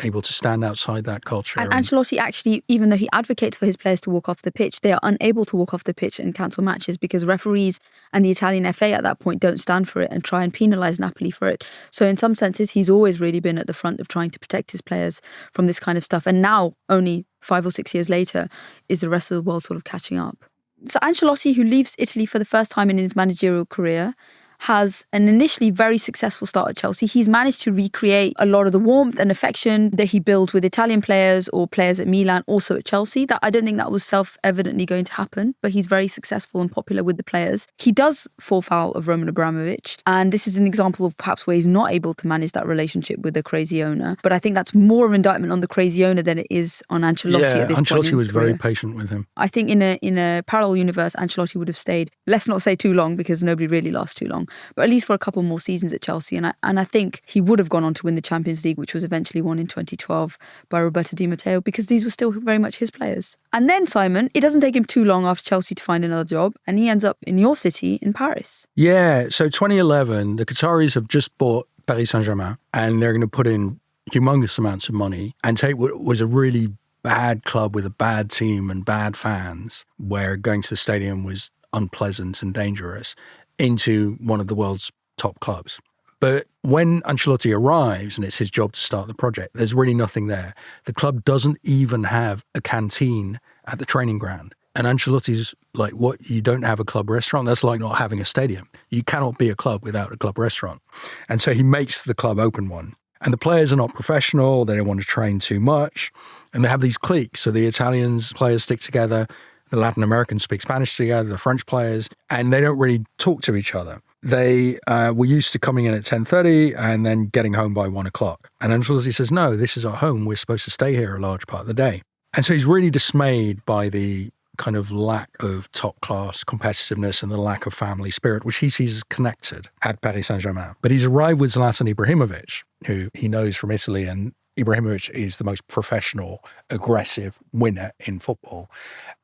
able to stand outside that culture. And Ancelotti actually, even though he advocates for his players to walk off the pitch, they are unable to walk off the pitch and cancel matches because referees and the Italian FA at that point don't stand for it and try and penalise Napoli for it. So in some senses, he's always really been at the front of trying to protect his players from this kind of stuff. And now, only 5 or 6 years later, is the rest of the world sort of catching up. So Ancelotti, who leaves Italy for the first time in his managerial career, has an initially very successful start at Chelsea. He's managed to recreate a lot of the warmth and affection that he built with Italian players or players at Milan, also at Chelsea. That I don't think that was self-evidently going to happen, but he's very successful and popular with the players. He does fall foul of Roman Abramovich, and this is an example of perhaps where he's not able to manage that relationship with the crazy owner. But I think that's more of an indictment on the crazy owner than it is on Ancelotti at this point in his Ancelotti was career. very patient with him. I think in a parallel universe, Ancelotti would have stayed, let's not say too long because nobody really lasts too long, but at least for a couple more seasons at Chelsea. And I think he would have gone on to win the Champions League, which was eventually won in 2012 by Roberto Di Matteo, because these were still very much his players. And then, Simon, it doesn't take him too long after Chelsea to find another job, and he ends up in your city, in Paris. Yeah, so 2011, the Qataris have just bought Paris Saint-Germain, and they're going to put in humongous amounts of money and take what was a really bad club with a bad team and bad fans, where going to the stadium was unpleasant and dangerous, into one of the world's top clubs. But when Ancelotti arrives and it's his job to start the project, there's really nothing there. The club doesn't even have a canteen at the training ground. And Ancelotti's like, what, you don't have a club restaurant? That's like not having a stadium. You cannot be a club without a club restaurant. And so he makes the club open one. And the players are not professional. They don't want to train too much. And they have these cliques. So the Italians players stick together. The Latin Americans speak Spanish together, the French players, and they don't really talk to each other. They were used to coming in at 10:30 and then getting home by 1 o'clock. And Ancelotti says, no, this is our home. We're supposed to stay here a large part of the day. And so he's really dismayed by the kind of lack of top-class competitiveness and the lack of family spirit, which he sees as connected at Paris Saint-Germain. But he's arrived with Zlatan Ibrahimovic, who he knows from Italy, and Ibrahimovic is the most professional, aggressive winner in football.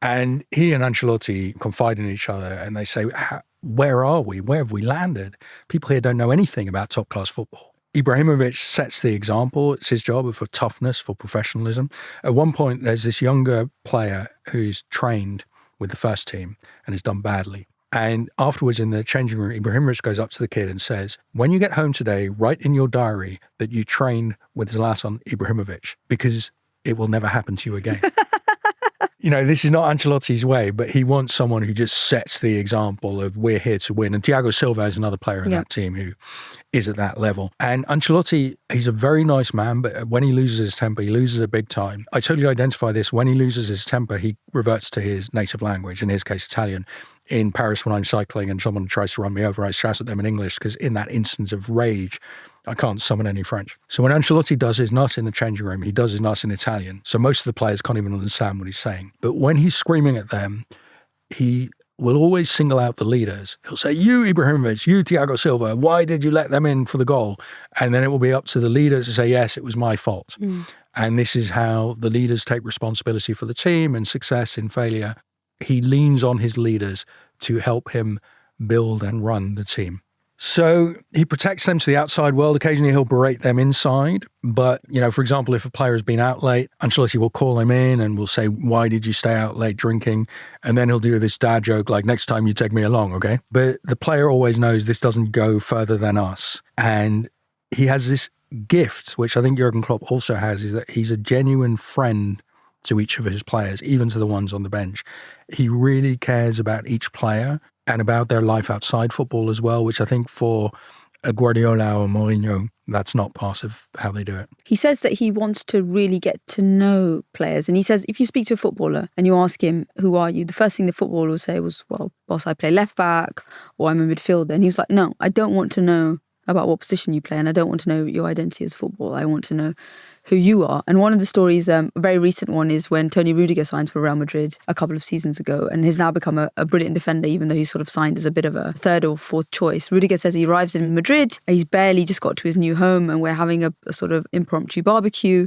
And he and Ancelotti confide in each other and they say, where are we? Where have we landed? People here don't know anything about top-class football. Ibrahimovic sets the example. It's his job for toughness, for professionalism. At one point, there's this younger player who's trained with the first team and has done badly. And afterwards in the changing room, Ibrahimovic goes up to the kid and says, when you get home today, write in your diary that you trained with Zlatan Ibrahimovic, because it will never happen to you again. You know, this is not Ancelotti's way, but he wants someone who just sets the example of we're here to win. And Thiago Silva is another player in that team who is at that level. And Ancelotti, he's a very nice man, but when he loses his temper, he loses it big time. I totally identify this. When he loses his temper, he reverts to his native language, in his case, Italian. In Paris, when I'm cycling and someone tries to run me over, I shout at them in English, because in that instance of rage, I can't summon any French. So when Ancelotti does his nut in the changing room, he does his nut in Italian. So most of the players can't even understand what he's saying. But when he's screaming at them, he will always single out the leaders. He'll say, you Ibrahimovic, you Thiago Silva, why did you let them in for the goal? And then it will be up to the leaders to say, yes, it was my fault. And this is how the leaders take responsibility for the team and success in failure. He leans on his leaders to help him build and run the team. So he protects them to the outside world. Occasionally he'll berate them inside. But, you know, for example, if a player has been out late, Ancelotti will call him in and will say, why did you stay out late drinking? And then he'll do this dad joke like, next time you take me along, okay? But the player always knows this doesn't go further than us. And he has this gift, which I think Jurgen Klopp also has, is that he's a genuine friend to each of his players, even to the ones on the bench. He really cares about each player and about their life outside football as well, which I think for a Guardiola or Mourinho, that's not part of how they do it. He says that he wants to really get to know players. And he says, if you speak to a footballer and you ask him, who are you? The first thing the footballer will say was, well, boss, I play left back, or I'm a midfielder. And he was like, no, I don't want to know about what position you play, and I don't want to know your identity as football. I want to know who you are. And one of the stories, a very recent one, is when Tony Rudiger signs for Real Madrid a couple of seasons ago and has now become a brilliant defender, even though he's sort of signed as a bit of a third or fourth choice. Rudiger says he arrives in Madrid, he's barely just got to his new home, and we're having a sort of impromptu barbecue,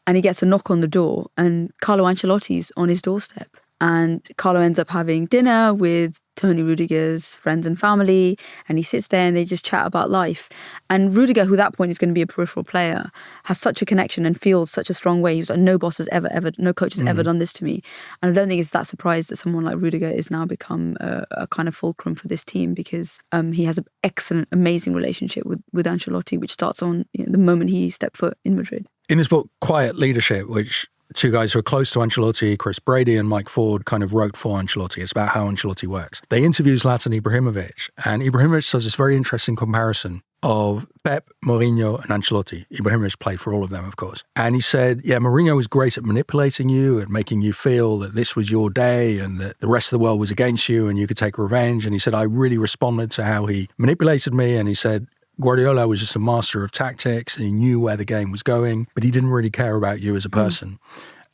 and he gets a knock on the door, and Carlo Ancelotti's on his doorstep. And Carlo ends up having dinner with Tony Rudiger's friends and family, and he sits there and they just chat about life. And Rudiger, who at that point is going to be a peripheral player, has such a connection and feels such a strong way. He was like, no boss has ever, no coach has ever done this to me. And I don't think it's that surprised that someone like Rudiger is now become a kind of fulcrum for this team, because he has an excellent, amazing relationship with Ancelotti, which starts on the moment he stepped foot in Madrid. In this book, Quiet Leadership, which two guys who are close to Ancelotti, Chris Brady and Mike Ford, kind of wrote for Ancelotti. It's about how Ancelotti works. They interview Zlatan Ibrahimovic, and Ibrahimovic does this very interesting comparison of Pep, Mourinho, and Ancelotti. Ibrahimovic played for all of them, of course. And he said, yeah, Mourinho was great at manipulating you and making you feel that this was your day and that the rest of the world was against you and you could take revenge. And he said, I really responded to how he manipulated me. And he said, Guardiola was just a master of tactics and he knew where the game was going, but he didn't really care about you as a person.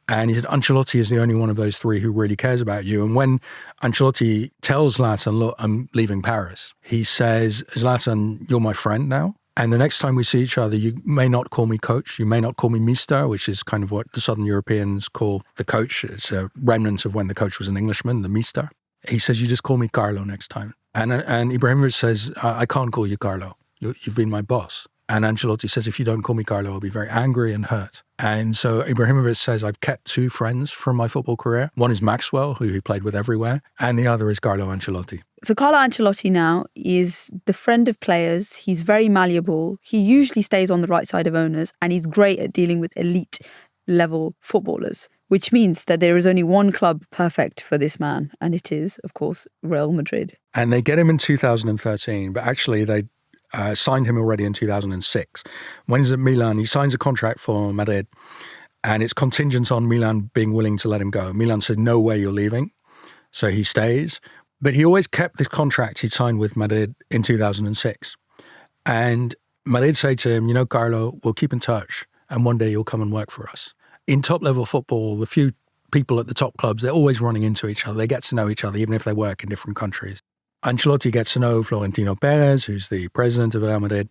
And he said, Ancelotti is the only one of those three who really cares about you. And when Ancelotti tells Zlatan, look, I'm leaving Paris, he says, Zlatan, you're my friend now. And the next time we see each other, you may not call me coach, you may not call me mister, which is kind of what the Southern Europeans call the coach. It's a remnant of when the coach was an Englishman, the mister. He says, you just call me Carlo next time. And Ibrahimovic says, I can't call you Carlo. You've been my boss. And Ancelotti says, if you don't call me Carlo, I'll be very angry and hurt. And so Ibrahimovic says, I've kept two friends from my football career. One is Maxwell, who he played with everywhere, and the other is Carlo Ancelotti. So Carlo Ancelotti now is the friend of players. He's very malleable. He usually stays on the right side of owners, and he's great at dealing with elite level footballers, which means that there is only one club perfect for this man, and it is, of course, Real Madrid. And they get him in 2013, but actually they signed him already in 2006. When he's at Milan, he signs a contract for Madrid, and it's contingent on Milan being willing to let him go. Milan said, no way you're leaving. So he stays. But he always kept this contract he signed with Madrid in 2006. And Madrid say to him, you know, Carlo, we'll keep in touch, and one day you'll come and work for us. In top-level football, the few people at the top clubs, they're always running into each other. They get to know each other, even if they work in different countries. Ancelotti gets to know Florentino Perez, who's the president of Real Madrid,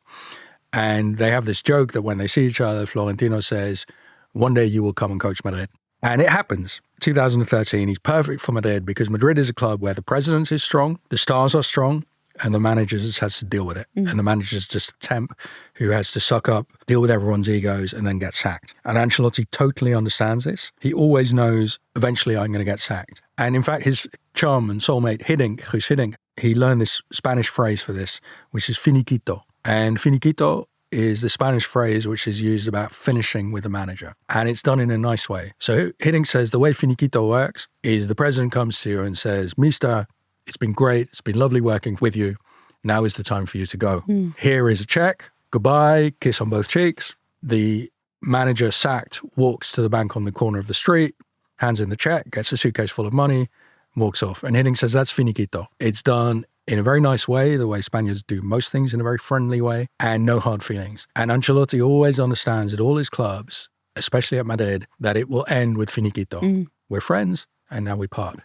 and they have this joke that when they see each other, Florentino says, one day you will come and coach Madrid. And it happens. 2013, he's perfect for Madrid because Madrid is a club where the president is strong, the stars are strong, and the manager just has to deal with it. And the manager's just a temp who has to suck up, deal with everyone's egos, and then get sacked. And Ancelotti totally understands this. He always knows, eventually I'm going to get sacked. And in fact, his chum and soulmate, Hiddink, he learned this Spanish phrase for this, which is finiquito. And finiquito is the Spanish phrase which is used about finishing with the manager. And it's done in a nice way. So Hiddink says the way finiquito works is the president comes to you and says, Mister, it's been great. It's been lovely working with you. Now is the time for you to go. Here is a check. Goodbye. Kiss on both cheeks. The manager sacked walks to the bank on the corner of the street, hands in the check, gets a suitcase full of money, walks off. And Hiddink says that's finiquito. It's done in a very nice way, the way Spaniards do most things, in a very friendly way, and no hard feelings. And Ancelotti always understands at all his clubs, especially at Madrid, that it will end with finiquito. We're friends, and now we part.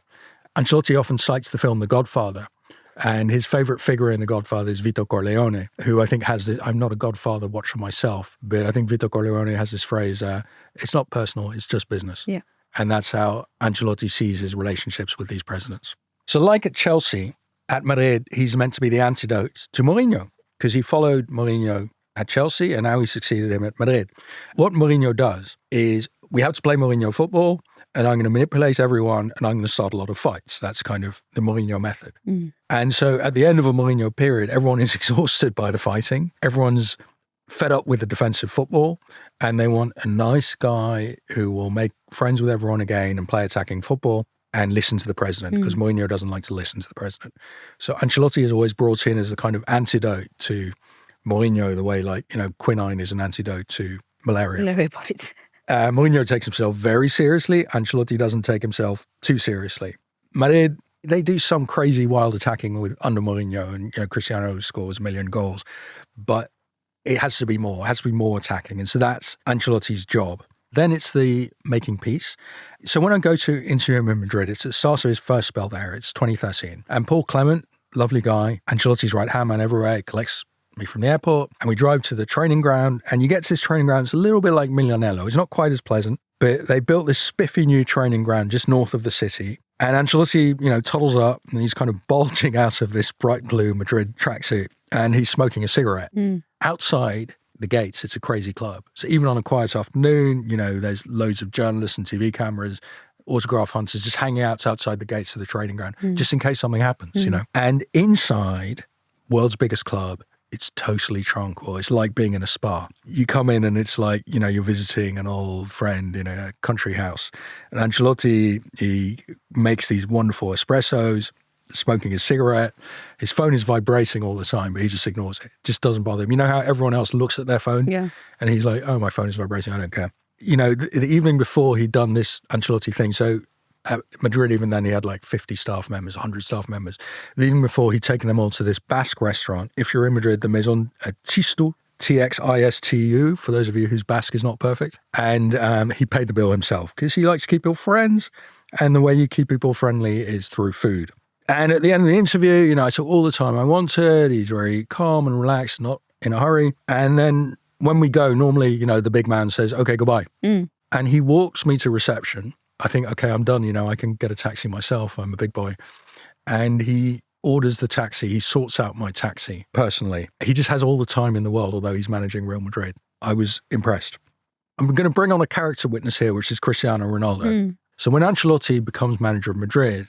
Ancelotti often cites the film The Godfather, and his favorite figure in The Godfather is Vito Corleone, who I think has this, I'm not a Godfather watcher myself, but I think Vito Corleone has this phrase, it's not personal, it's just business. Yeah. And that's how Ancelotti sees his relationships with these presidents. So like at Chelsea, at Madrid, he's meant to be the antidote to Mourinho, because he followed Mourinho at Chelsea and now he succeeded him at Madrid. What Mourinho does is, we have to play Mourinho football, and I'm going to manipulate everyone, and I'm going to start a lot of fights. That's kind of the Mourinho method. And so at the end of a Mourinho period, everyone is exhausted by the fighting. Everyone's fed up with the defensive football, and they want a nice guy who will make friends with everyone again and play attacking football and listen to the president, because Mourinho doesn't like to listen to the president. So Ancelotti is always brought in as the kind of antidote to Mourinho, the way, like, you know, quinine is an antidote to malaria. Malaria bites. Mourinho takes himself very seriously. Ancelotti doesn't take himself too seriously. Madrid, they do some crazy wild attacking under Mourinho, and you know, Cristiano scores 1 million goals, but it has to be more. It has to be more attacking, and so that's Ancelotti's job. Then it's the making peace. So when I go into him in Madrid, it's the start of his first spell there. It's 2013, and Paul Clement, lovely guy, Ancelotti's right-hand man everywhere, collects me from the airport, and we drive to the training ground, and you get to this training ground. It's a little bit like Milanello. It's not quite as pleasant, but they built this spiffy new training ground just north of the city. And Ancelotti, you know, toddles up, and he's kind of bulging out of this bright blue Madrid tracksuit, and he's smoking a cigarette. Outside the gates, it's a crazy club. So even on a quiet afternoon, you know, there's loads of journalists and TV cameras, autograph hunters just hanging out outside the gates of the training ground, just in case something happens, you know. And inside, world's biggest club, It's totally tranquil. It's like being in a spa. You come in and it's like, you're visiting an old friend in a country house. And Ancelotti, he makes these wonderful espressos, smoking a cigarette. His phone is vibrating all the time, but he just ignores it. Just doesn't bother him. You know how everyone else looks at their phone? Yeah. And he's like, oh, my phone is vibrating. I don't care. The evening before he'd done this Ancelotti thing, so at Madrid, even then, he had like 50 staff members, 100 staff members. The evening before, he'd taken them all to this Basque restaurant. If you're in Madrid, the Maison Txistu, Txistu, for those of you whose Basque is not perfect. And he paid the bill himself because he likes to keep people friends. And the way you keep people friendly is through food. And at the end of the interview, I took all the time I wanted. He's very calm and relaxed, not in a hurry. And then when we go, normally, the big man says, okay, goodbye. And he walks me to reception. I think, okay, I'm done. I can get a taxi myself. I'm a big boy. And he orders the taxi. He sorts out my taxi personally. He just has all the time in the world, although he's managing Real Madrid. I was impressed. I'm going to bring on a character witness here, which is Cristiano Ronaldo. So when Ancelotti becomes manager of Madrid,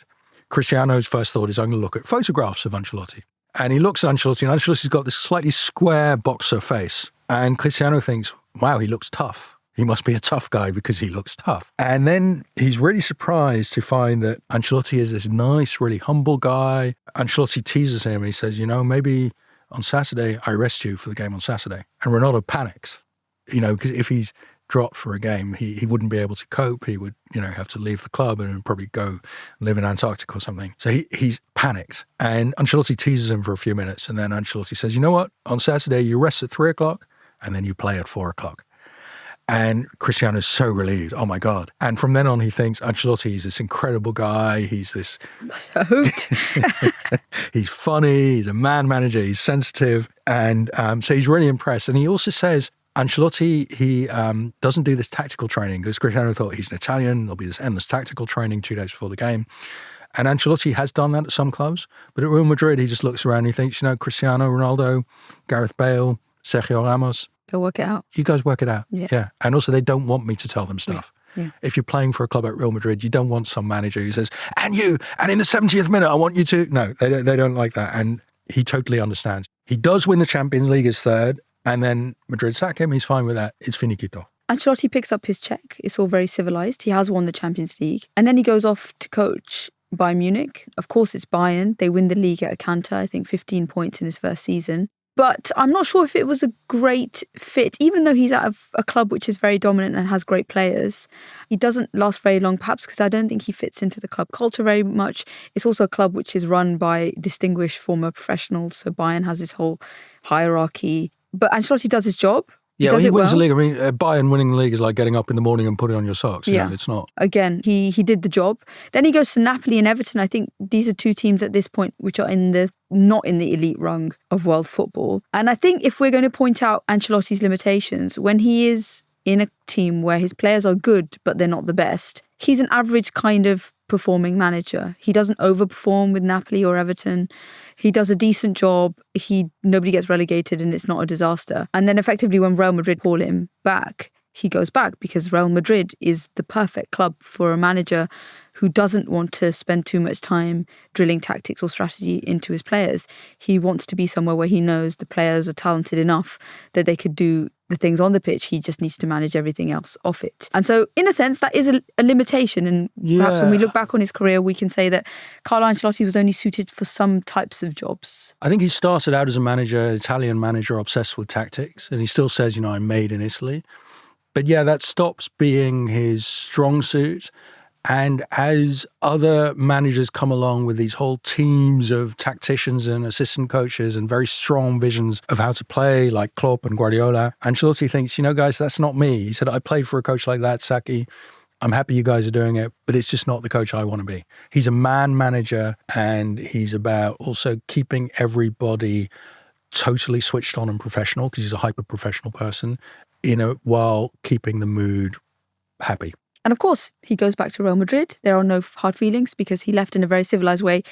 Cristiano's first thought is, I'm going to look at photographs of Ancelotti. And he looks at Ancelotti, and Ancelotti's got this slightly square boxer face. And Cristiano thinks, wow, he looks tough. He must be a tough guy because he looks tough. And then he's really surprised to find that Ancelotti is this nice, really humble guy. Ancelotti teases him and he says, maybe on Saturday, I rest you for the game on Saturday. And Ronaldo panics, because if he's dropped for a game, he wouldn't be able to cope. He would, have to leave the club and probably go live in Antarctica or something. So he's panicked. And Ancelotti teases him for a few minutes. And then Ancelotti says, you know what? On Saturday, you rest at 3:00 and then you play at 4:00. And Cristiano's so relieved. Oh, my God. And from then on, he thinks Ancelotti is this incredible guy. He's this... he's funny. He's a man manager. He's sensitive. And so he's really impressed. And he also says, Ancelotti, he doesn't do this tactical training because Cristiano thought he's an Italian. There'll be this endless tactical training 2 days before the game. And Ancelotti has done that at some clubs. But at Real Madrid, he just looks around and he thinks, Cristiano Ronaldo, Gareth Bale, Sergio Ramos... They'll work it out. You guys work it out. Yeah. And also they don't want me to tell them stuff. Yeah. If you're playing for a club at Real Madrid, you don't want some manager who says, and in the 70th minute, I want you to. No, they don't like that. And he totally understands. He does win the Champions League as third. And then Madrid sack him. He's fine with that. It's finiquito. Ancelotti picks up his check. It's all very civilized. He has won the Champions League. And then he goes off to coach Bayern Munich. Of course, it's Bayern. They win the league at a canter, I think 15 points in his first season. But I'm not sure if it was a great fit, even though he's out of a club which is very dominant and has great players. He doesn't last very long, perhaps because I don't think he fits into the club culture very much. It's also a club which is run by distinguished former professionals. So Bayern has this whole hierarchy. But Ancelotti does his job. He wins the league. I mean, Bayern winning the league is like getting up in the morning and putting on your socks. It's not. Again, he did the job. Then he goes to Napoli and Everton. I think these are two teams at this point which are not in the elite rung of world football. And I think if we're going to point out Ancelotti's limitations, when he is in a team where his players are good but they're not the best, he's an average kind of performing manager. He doesn't overperform with Napoli or Everton. He does a decent job. Nobody gets relegated and it's not a disaster. And then effectively when Real Madrid call him back, he goes back because Real Madrid is the perfect club for a manager who doesn't want to spend too much time drilling tactics or strategy into his players. He wants to be somewhere where he knows the players are talented enough that they could do the things on the pitch. He just needs to manage everything else off it. And so, in a sense, that is a limitation. And perhaps when we look back on his career, we can say that Carlo Ancelotti was only suited for some types of jobs. I think he started out as a manager, Italian manager, obsessed with tactics. And he still says, I'm made in Italy. But that stops being his strong suit. And as other managers come along with these whole teams of tacticians and assistant coaches and very strong visions of how to play, like Klopp and Guardiola, Ancelotti thinks, guys, that's not me. He said, I played for a coach like that, Sacchi. I'm happy you guys are doing it, but it's just not the coach I want to be. He's a man manager, and he's about also keeping everybody totally switched on and professional, because he's a hyper-professional person, while keeping the mood happy. And of course, he goes back to Real Madrid. There are no hard feelings because he left in a very civilized way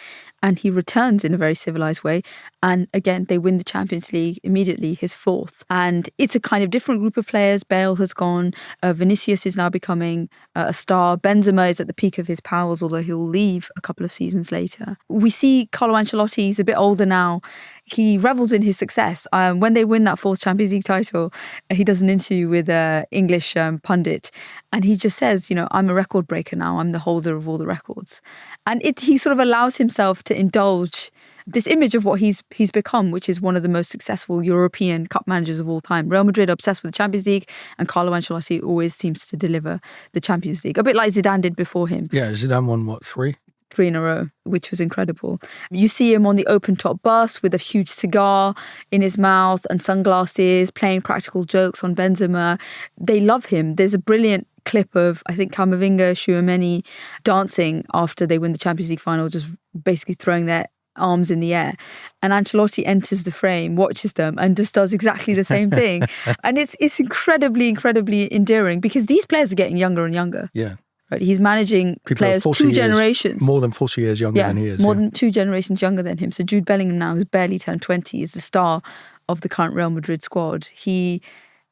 and he returns in a very civilized way. And again, they win the Champions League immediately, his fourth. And it's a kind of different group of players. Bale has gone. Vinicius is now becoming a star. Benzema is at the peak of his powers, although he'll leave a couple of seasons later. We see Carlo Ancelotti, he's a bit older now. he revels in his success. When they win that fourth Champions League title, he does an interview with an English pundit, and he just says, I'm a record breaker now. I'm the holder of all the records. And he sort of allows himself to indulge this image of what he's become, which is one of the most successful European cup managers of all time. Real Madrid obsessed with the Champions League, and Carlo Ancelotti always seems to deliver the Champions League, a bit like Zidane did before him. Yeah, Zidane won, 3? 3 in a row, which was incredible. You see him on the open-top bus with a huge cigar in his mouth and sunglasses, playing practical jokes on Benzema. They love him. There's a brilliant clip of, I think, Camavinga, Tchouaméni dancing after they win the Champions League final, just basically throwing their arms in the air. And Ancelotti enters the frame, watches them, and just does exactly the same thing. And it's incredibly, incredibly endearing because these players are getting younger and younger. Yeah. Right? He's managing players 2 generations. More than 40 years younger than he is. More than 2 generations younger than him. So Jude Bellingham now, who's barely turned 20, is the star of the current Real Madrid squad.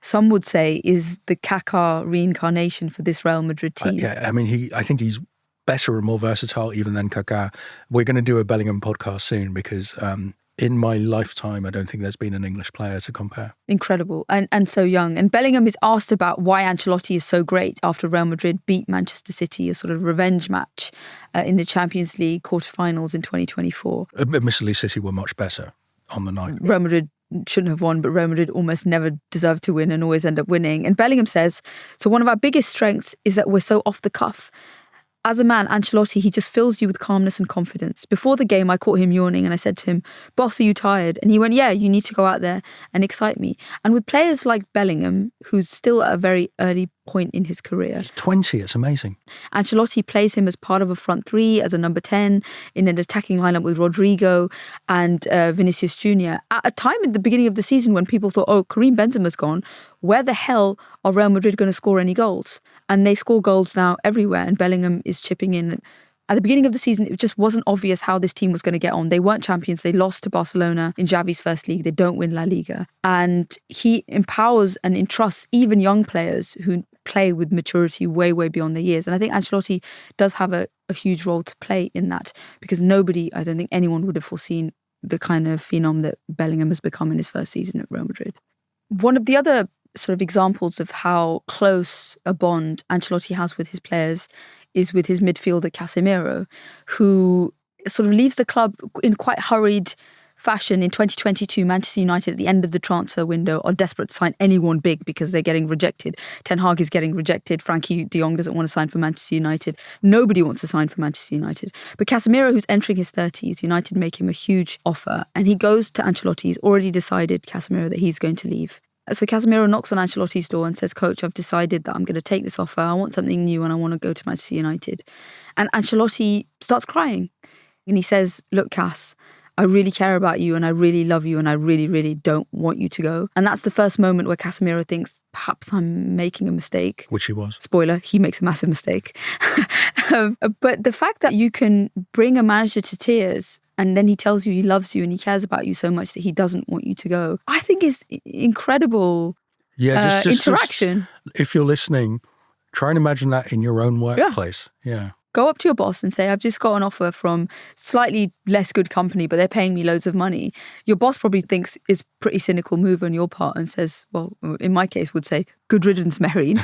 Some would say, is the Kaká reincarnation for this Real Madrid team. I think he's better and more versatile even than Kaká. We're going to do a Bellingham podcast soon because in my lifetime, I don't think there's been an English player to compare. Incredible and so young. And Bellingham is asked about why Ancelotti is so great after Real Madrid beat Manchester City, a sort of revenge match in the Champions League quarterfinals in 2024. Admittedly, City were much better on the night. Real Madrid shouldn't have won, but Real Madrid almost never deserved to win and always end up winning. And Bellingham says, so one of our biggest strengths is that we're so off the cuff. As a man, Ancelotti, he just fills you with calmness and confidence. Before the game, I caught him yawning and I said to him, boss, are you tired? And he went, yeah, you need to go out there and excite me. And with players like Bellingham, who's still at a very early point in his career. He's 20, it's amazing. Ancelotti plays him as part of a front 3, as a number 10, in an attacking lineup with Rodrigo and Vinicius Jr. At a time at the beginning of the season when people thought, oh, Karim Benzema's gone, where the hell are Real Madrid going to score any goals? And they score goals now everywhere, and Bellingham is chipping in. At the beginning of the season, it just wasn't obvious how this team was going to get on. They weren't champions. They lost to Barcelona in Xavi's first league. They don't win La Liga. And he empowers and entrusts even young players who play with maturity way, way beyond their years. And I think Ancelotti does have a huge role to play in that because I don't think anyone would have foreseen the kind of phenom that Bellingham has become in his first season at Real Madrid. One of the other sort of examples of how close a bond Ancelotti has with his players is with his midfielder Casemiro, who sort of leaves the club in quite hurried fashion in 2022. Manchester United at the end of the transfer window are desperate to sign anyone big because they're getting rejected. Ten Hag is getting rejected. Frankie de Jong doesn't want to sign for Manchester United. Nobody wants to sign for Manchester United. But Casemiro, who's entering his 30s, United make him a huge offer and he goes to Ancelotti. He's already decided, Casemiro, that he's going to leave. So Casemiro knocks on Ancelotti's door and says, Coach, I've decided that I'm going to take this offer. I want something new and I want to go to Manchester United. And Ancelotti starts crying. And he says, look, Cas, I really care about you and I really love you and I really, really don't want you to go. And that's the first moment where Casemiro thinks, perhaps I'm making a mistake. Which he was. Spoiler, he makes a massive mistake. But the fact that you can bring a manager to tears and then he tells you he loves you and he cares about you so much that he doesn't want you to go, I think is incredible interaction. If you're listening, try and imagine that in your own workplace. Yeah. Go up to your boss and say, I've just got an offer from slightly less good company, but they're paying me loads of money. Your boss probably thinks it's a pretty cynical move on your part and says, well, in my case would say, good riddance, Mehreen.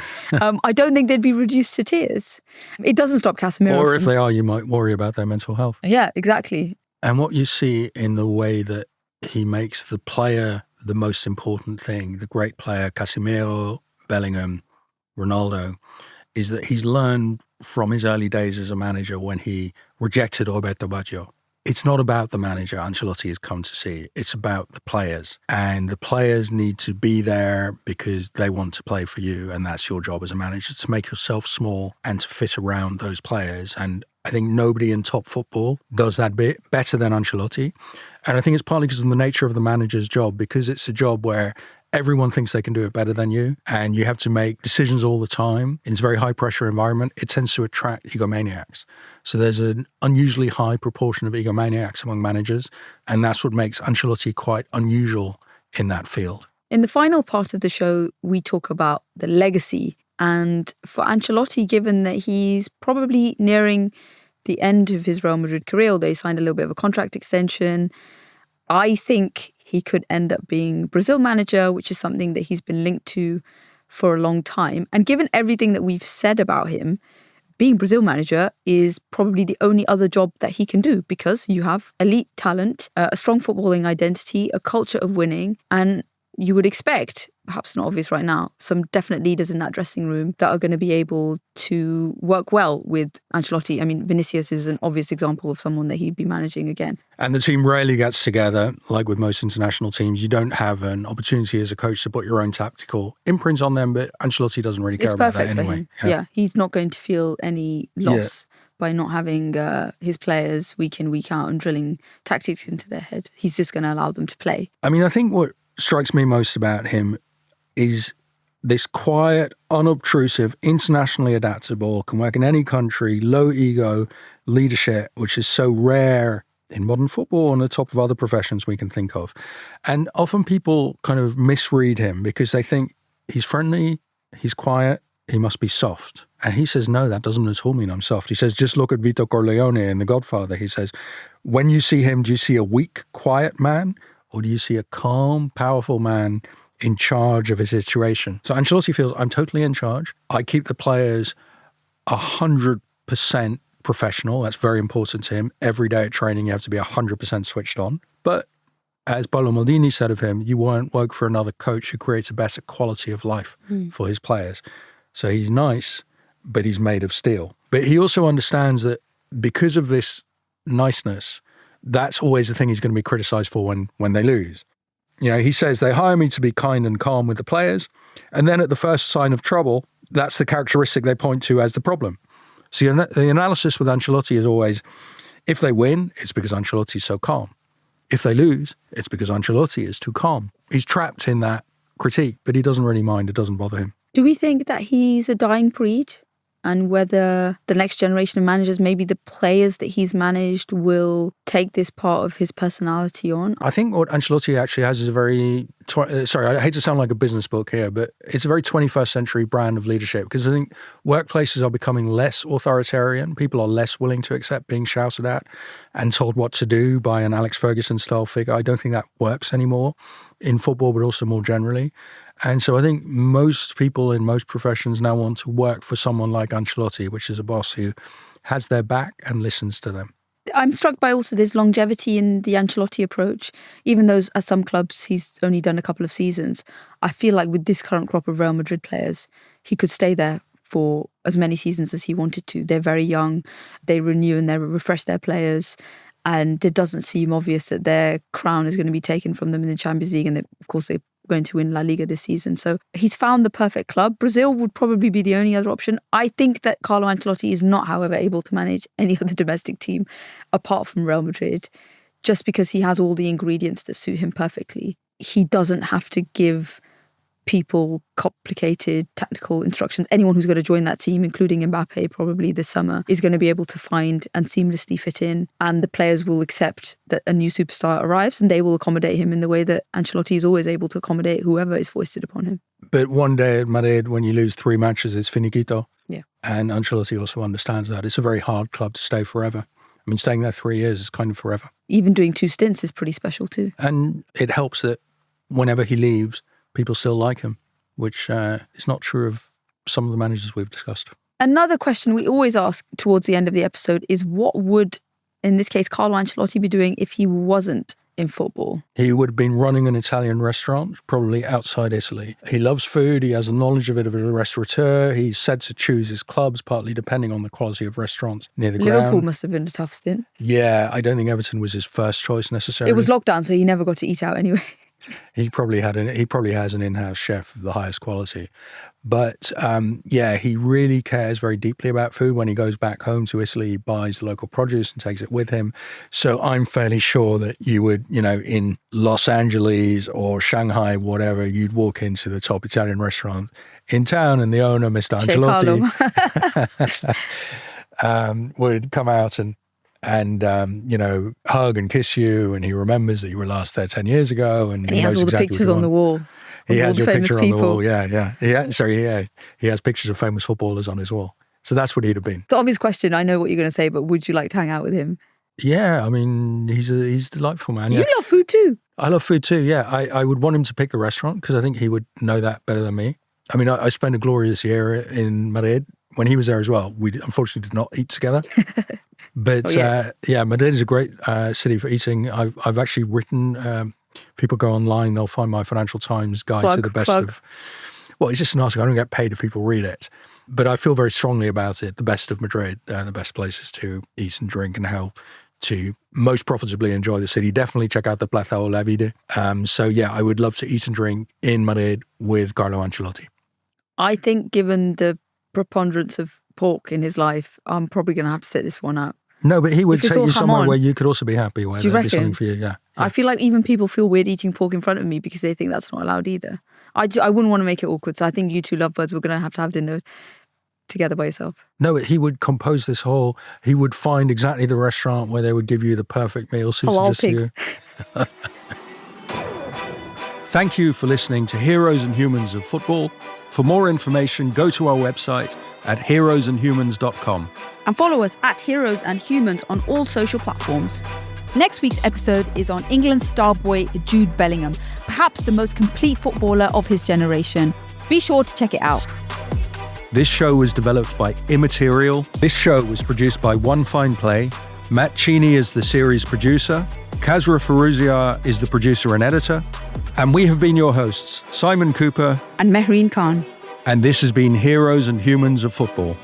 I don't think they'd be reduced to tears. It doesn't stop Casemiro. Or if they are, you might worry about their mental health. Yeah, exactly. And what you see in the way that he makes the player the most important thing, the great player, Casemiro, Bellingham, Ronaldo, is that he's learned from his early days as a manager when he rejected Roberto Baggio. It's not about the manager Ancelotti has come to see. It's about the players. And the players need to be there because they want to play for you. And that's your job as a manager, to make yourself small and to fit around those players. And I think nobody in top football does that bit better than Ancelotti. And I think it's partly because of the nature of the manager's job, because it's a job where everyone thinks they can do it better than you, and you have to make decisions all the time. In this very high-pressure environment, it tends to attract egomaniacs. So there's an unusually high proportion of egomaniacs among managers, and that's what makes Ancelotti quite unusual in that field. In the final part of the show, we talk about the legacy. And for Ancelotti, given that he's probably nearing the end of his Real Madrid career, although he signed a little bit of a contract extension, I think he could end up being Brazil manager, which is something that he's been linked to for a long time. And given everything that we've said about him, being Brazil manager is probably the only other job that he can do, because you have elite talent, a strong footballing identity, a culture of winning, and you would expect, perhaps not obvious right now, some definite leaders in that dressing room that are going to be able to work well with Ancelotti. I mean, Vinicius is an obvious example of someone that he'd be managing again. And the team rarely gets together, like with most international teams. You don't have an opportunity as a coach to put your own tactical imprint on them, but Ancelotti doesn't really care about that anyway. Yeah, he's not going to feel any loss by not having his players week in, week out and drilling tactics into their head. He's just going to allow them to play. I mean, I think what strikes me most about him is this quiet, unobtrusive, internationally adaptable, can work in any country, low ego leadership, which is so rare in modern football and the top of other professions we can think of. And often people kind of misread him because they think he's friendly, he's quiet, he must be soft. And he says, no, that doesn't at all mean I'm soft. He says, just look at Vito Corleone in The Godfather. He says, when you see him, do you see a weak, quiet man? Or do you see a calm, powerful man in charge of his situation? So Ancelotti feels, I'm totally in charge. I keep the players 100% professional. That's very important to him. Every day at training, you have to be 100% switched on. But as Paolo Maldini said of him, you won't work for another coach who creates a better quality of life for his players. So he's nice, but he's made of steel. But he also understands that because of this niceness, that's always the thing he's going to be criticized for when they lose. You know, he says they hire me to be kind and calm with the players, and then at the first sign of trouble, that's the characteristic they point to as the problem. So the analysis with Ancelotti is always, if they win, it's because Ancelotti's so calm. If they lose, it's because Ancelotti is too calm. He's trapped in that critique, but he doesn't really mind. It doesn't bother him. Do we think that he's a dying breed? And whether the next generation of managers, maybe the players that he's managed, will take this part of his personality on? I think what Ancelotti actually has is a very, I hate to sound like a business book here, but it's a very 21st century brand of leadership, because I think workplaces are becoming less authoritarian. People are less willing to accept being shouted at and told what to do by an Alex Ferguson style figure. I don't think that works anymore in football, but also more generally. And so I think most people in most professions now want to work for someone like Ancelotti, which is a boss who has their back and listens to them. I'm struck by also this longevity in the Ancelotti approach. Even though at some clubs he's only done a couple of seasons, I feel like with this current crop of Real Madrid players, he could stay there for as many seasons as he wanted to. They're very young, they renew and they refresh their players. And it doesn't seem obvious that their crown is going to be taken from them in the Champions League. And of course, they're going to win La Liga this season. So he's found the perfect club. Brazil would probably be the only other option. I think that Carlo Ancelotti is not, however, able to manage any other domestic team apart from Real Madrid, just because he has all the ingredients that suit him perfectly. He doesn't have to give people complicated tactical instructions. Anyone who's going to join that team, including Mbappe probably this summer, is going to be able to find and seamlessly fit in, and the players will accept that a new superstar arrives and they will accommodate him in the way that Ancelotti is always able to accommodate whoever is foisted upon him. But one day at Madrid, when you lose 3 matches, it's finito. Yeah. And Ancelotti also understands that. It's a very hard club to stay forever. I mean, staying there 3 years is kind of forever. Even doing 2 stints is pretty special too. And it helps that whenever he leaves, people still like him, which is not true of some of the managers we've discussed. Another question we always ask towards the end of the episode is, what would, in this case, Carlo Ancelotti be doing if he wasn't in football? He would have been running an Italian restaurant, probably outside Italy. He loves food. He has a knowledge of it as a restaurateur. He's said to choose his clubs, partly depending on the quality of restaurants near the ground. Liverpool must have been a tough stint. Yeah, I don't think Everton was his first choice necessarily. It was lockdown, so he never got to eat out anyway. He probably has an in-house chef of the highest quality. But he really cares very deeply about food. When he goes back home to Italy, he buys the local produce and takes it with him. So I'm fairly sure that you would, in Los Angeles or Shanghai, whatever, you'd walk into the top Italian restaurant in town and the owner, Mr. Ancelotti, would come out and hug and kiss you, and he remembers that you were last there 10 years ago, and he has all exactly the pictures on the wall. He has your picture on the wall, people. yeah. He has pictures of famous footballers on his wall. So that's what he'd have been. The obvious question, I know what you're going to say, but would you like to hang out with him? Yeah, I mean, he's a delightful man. You Yeah. love food too. I love food too, yeah. I would want him to pick the restaurant because I think he would know that better than me. I mean, I spent a glorious year in Madrid. When he was there as well, we unfortunately did not eat together. But yeah, Madrid is a great city for eating. I've actually written, people go online, they'll find my Financial Times guide to the best of, well, it's just an article. I don't get paid if people read it. But I feel very strongly about it, the best of Madrid, the best places to eat and drink and how to most profitably enjoy the city. Definitely check out the Plaza o la Vida. So yeah, I would love to eat and drink in Madrid with Carlo Ancelotti. I think given the preponderance of pork in his life, I'm probably going to have to sit this one out. No, but he would take you somewhere on. where you could also be happy, where there'd be something for you, yeah. I feel like even people feel weird eating pork in front of me because they think that's not allowed either. I wouldn't want to make it awkward, so I think you two lovebirds were going to have dinner together by yourself. No, he would compose this whole, he would find exactly the restaurant where they would give you the perfect meal suited Halal just for pigs. you. Thank you for listening to Heroes and Humans of Football. For more information, go to our website at heroesandhumans.com. And follow us at Heroes and Humans on all social platforms. Next week's episode is on England's star boy Jude Bellingham, perhaps the most complete footballer of his generation. Be sure to check it out. This show was developed by Immaterial. This show was produced by One Fine Play. Matt Cheney is the series producer. Kazra Farouzia is the producer and editor. And we have been your hosts, Simon Cooper and Mehreen Khan. And this has been Heroes and Humans of Football.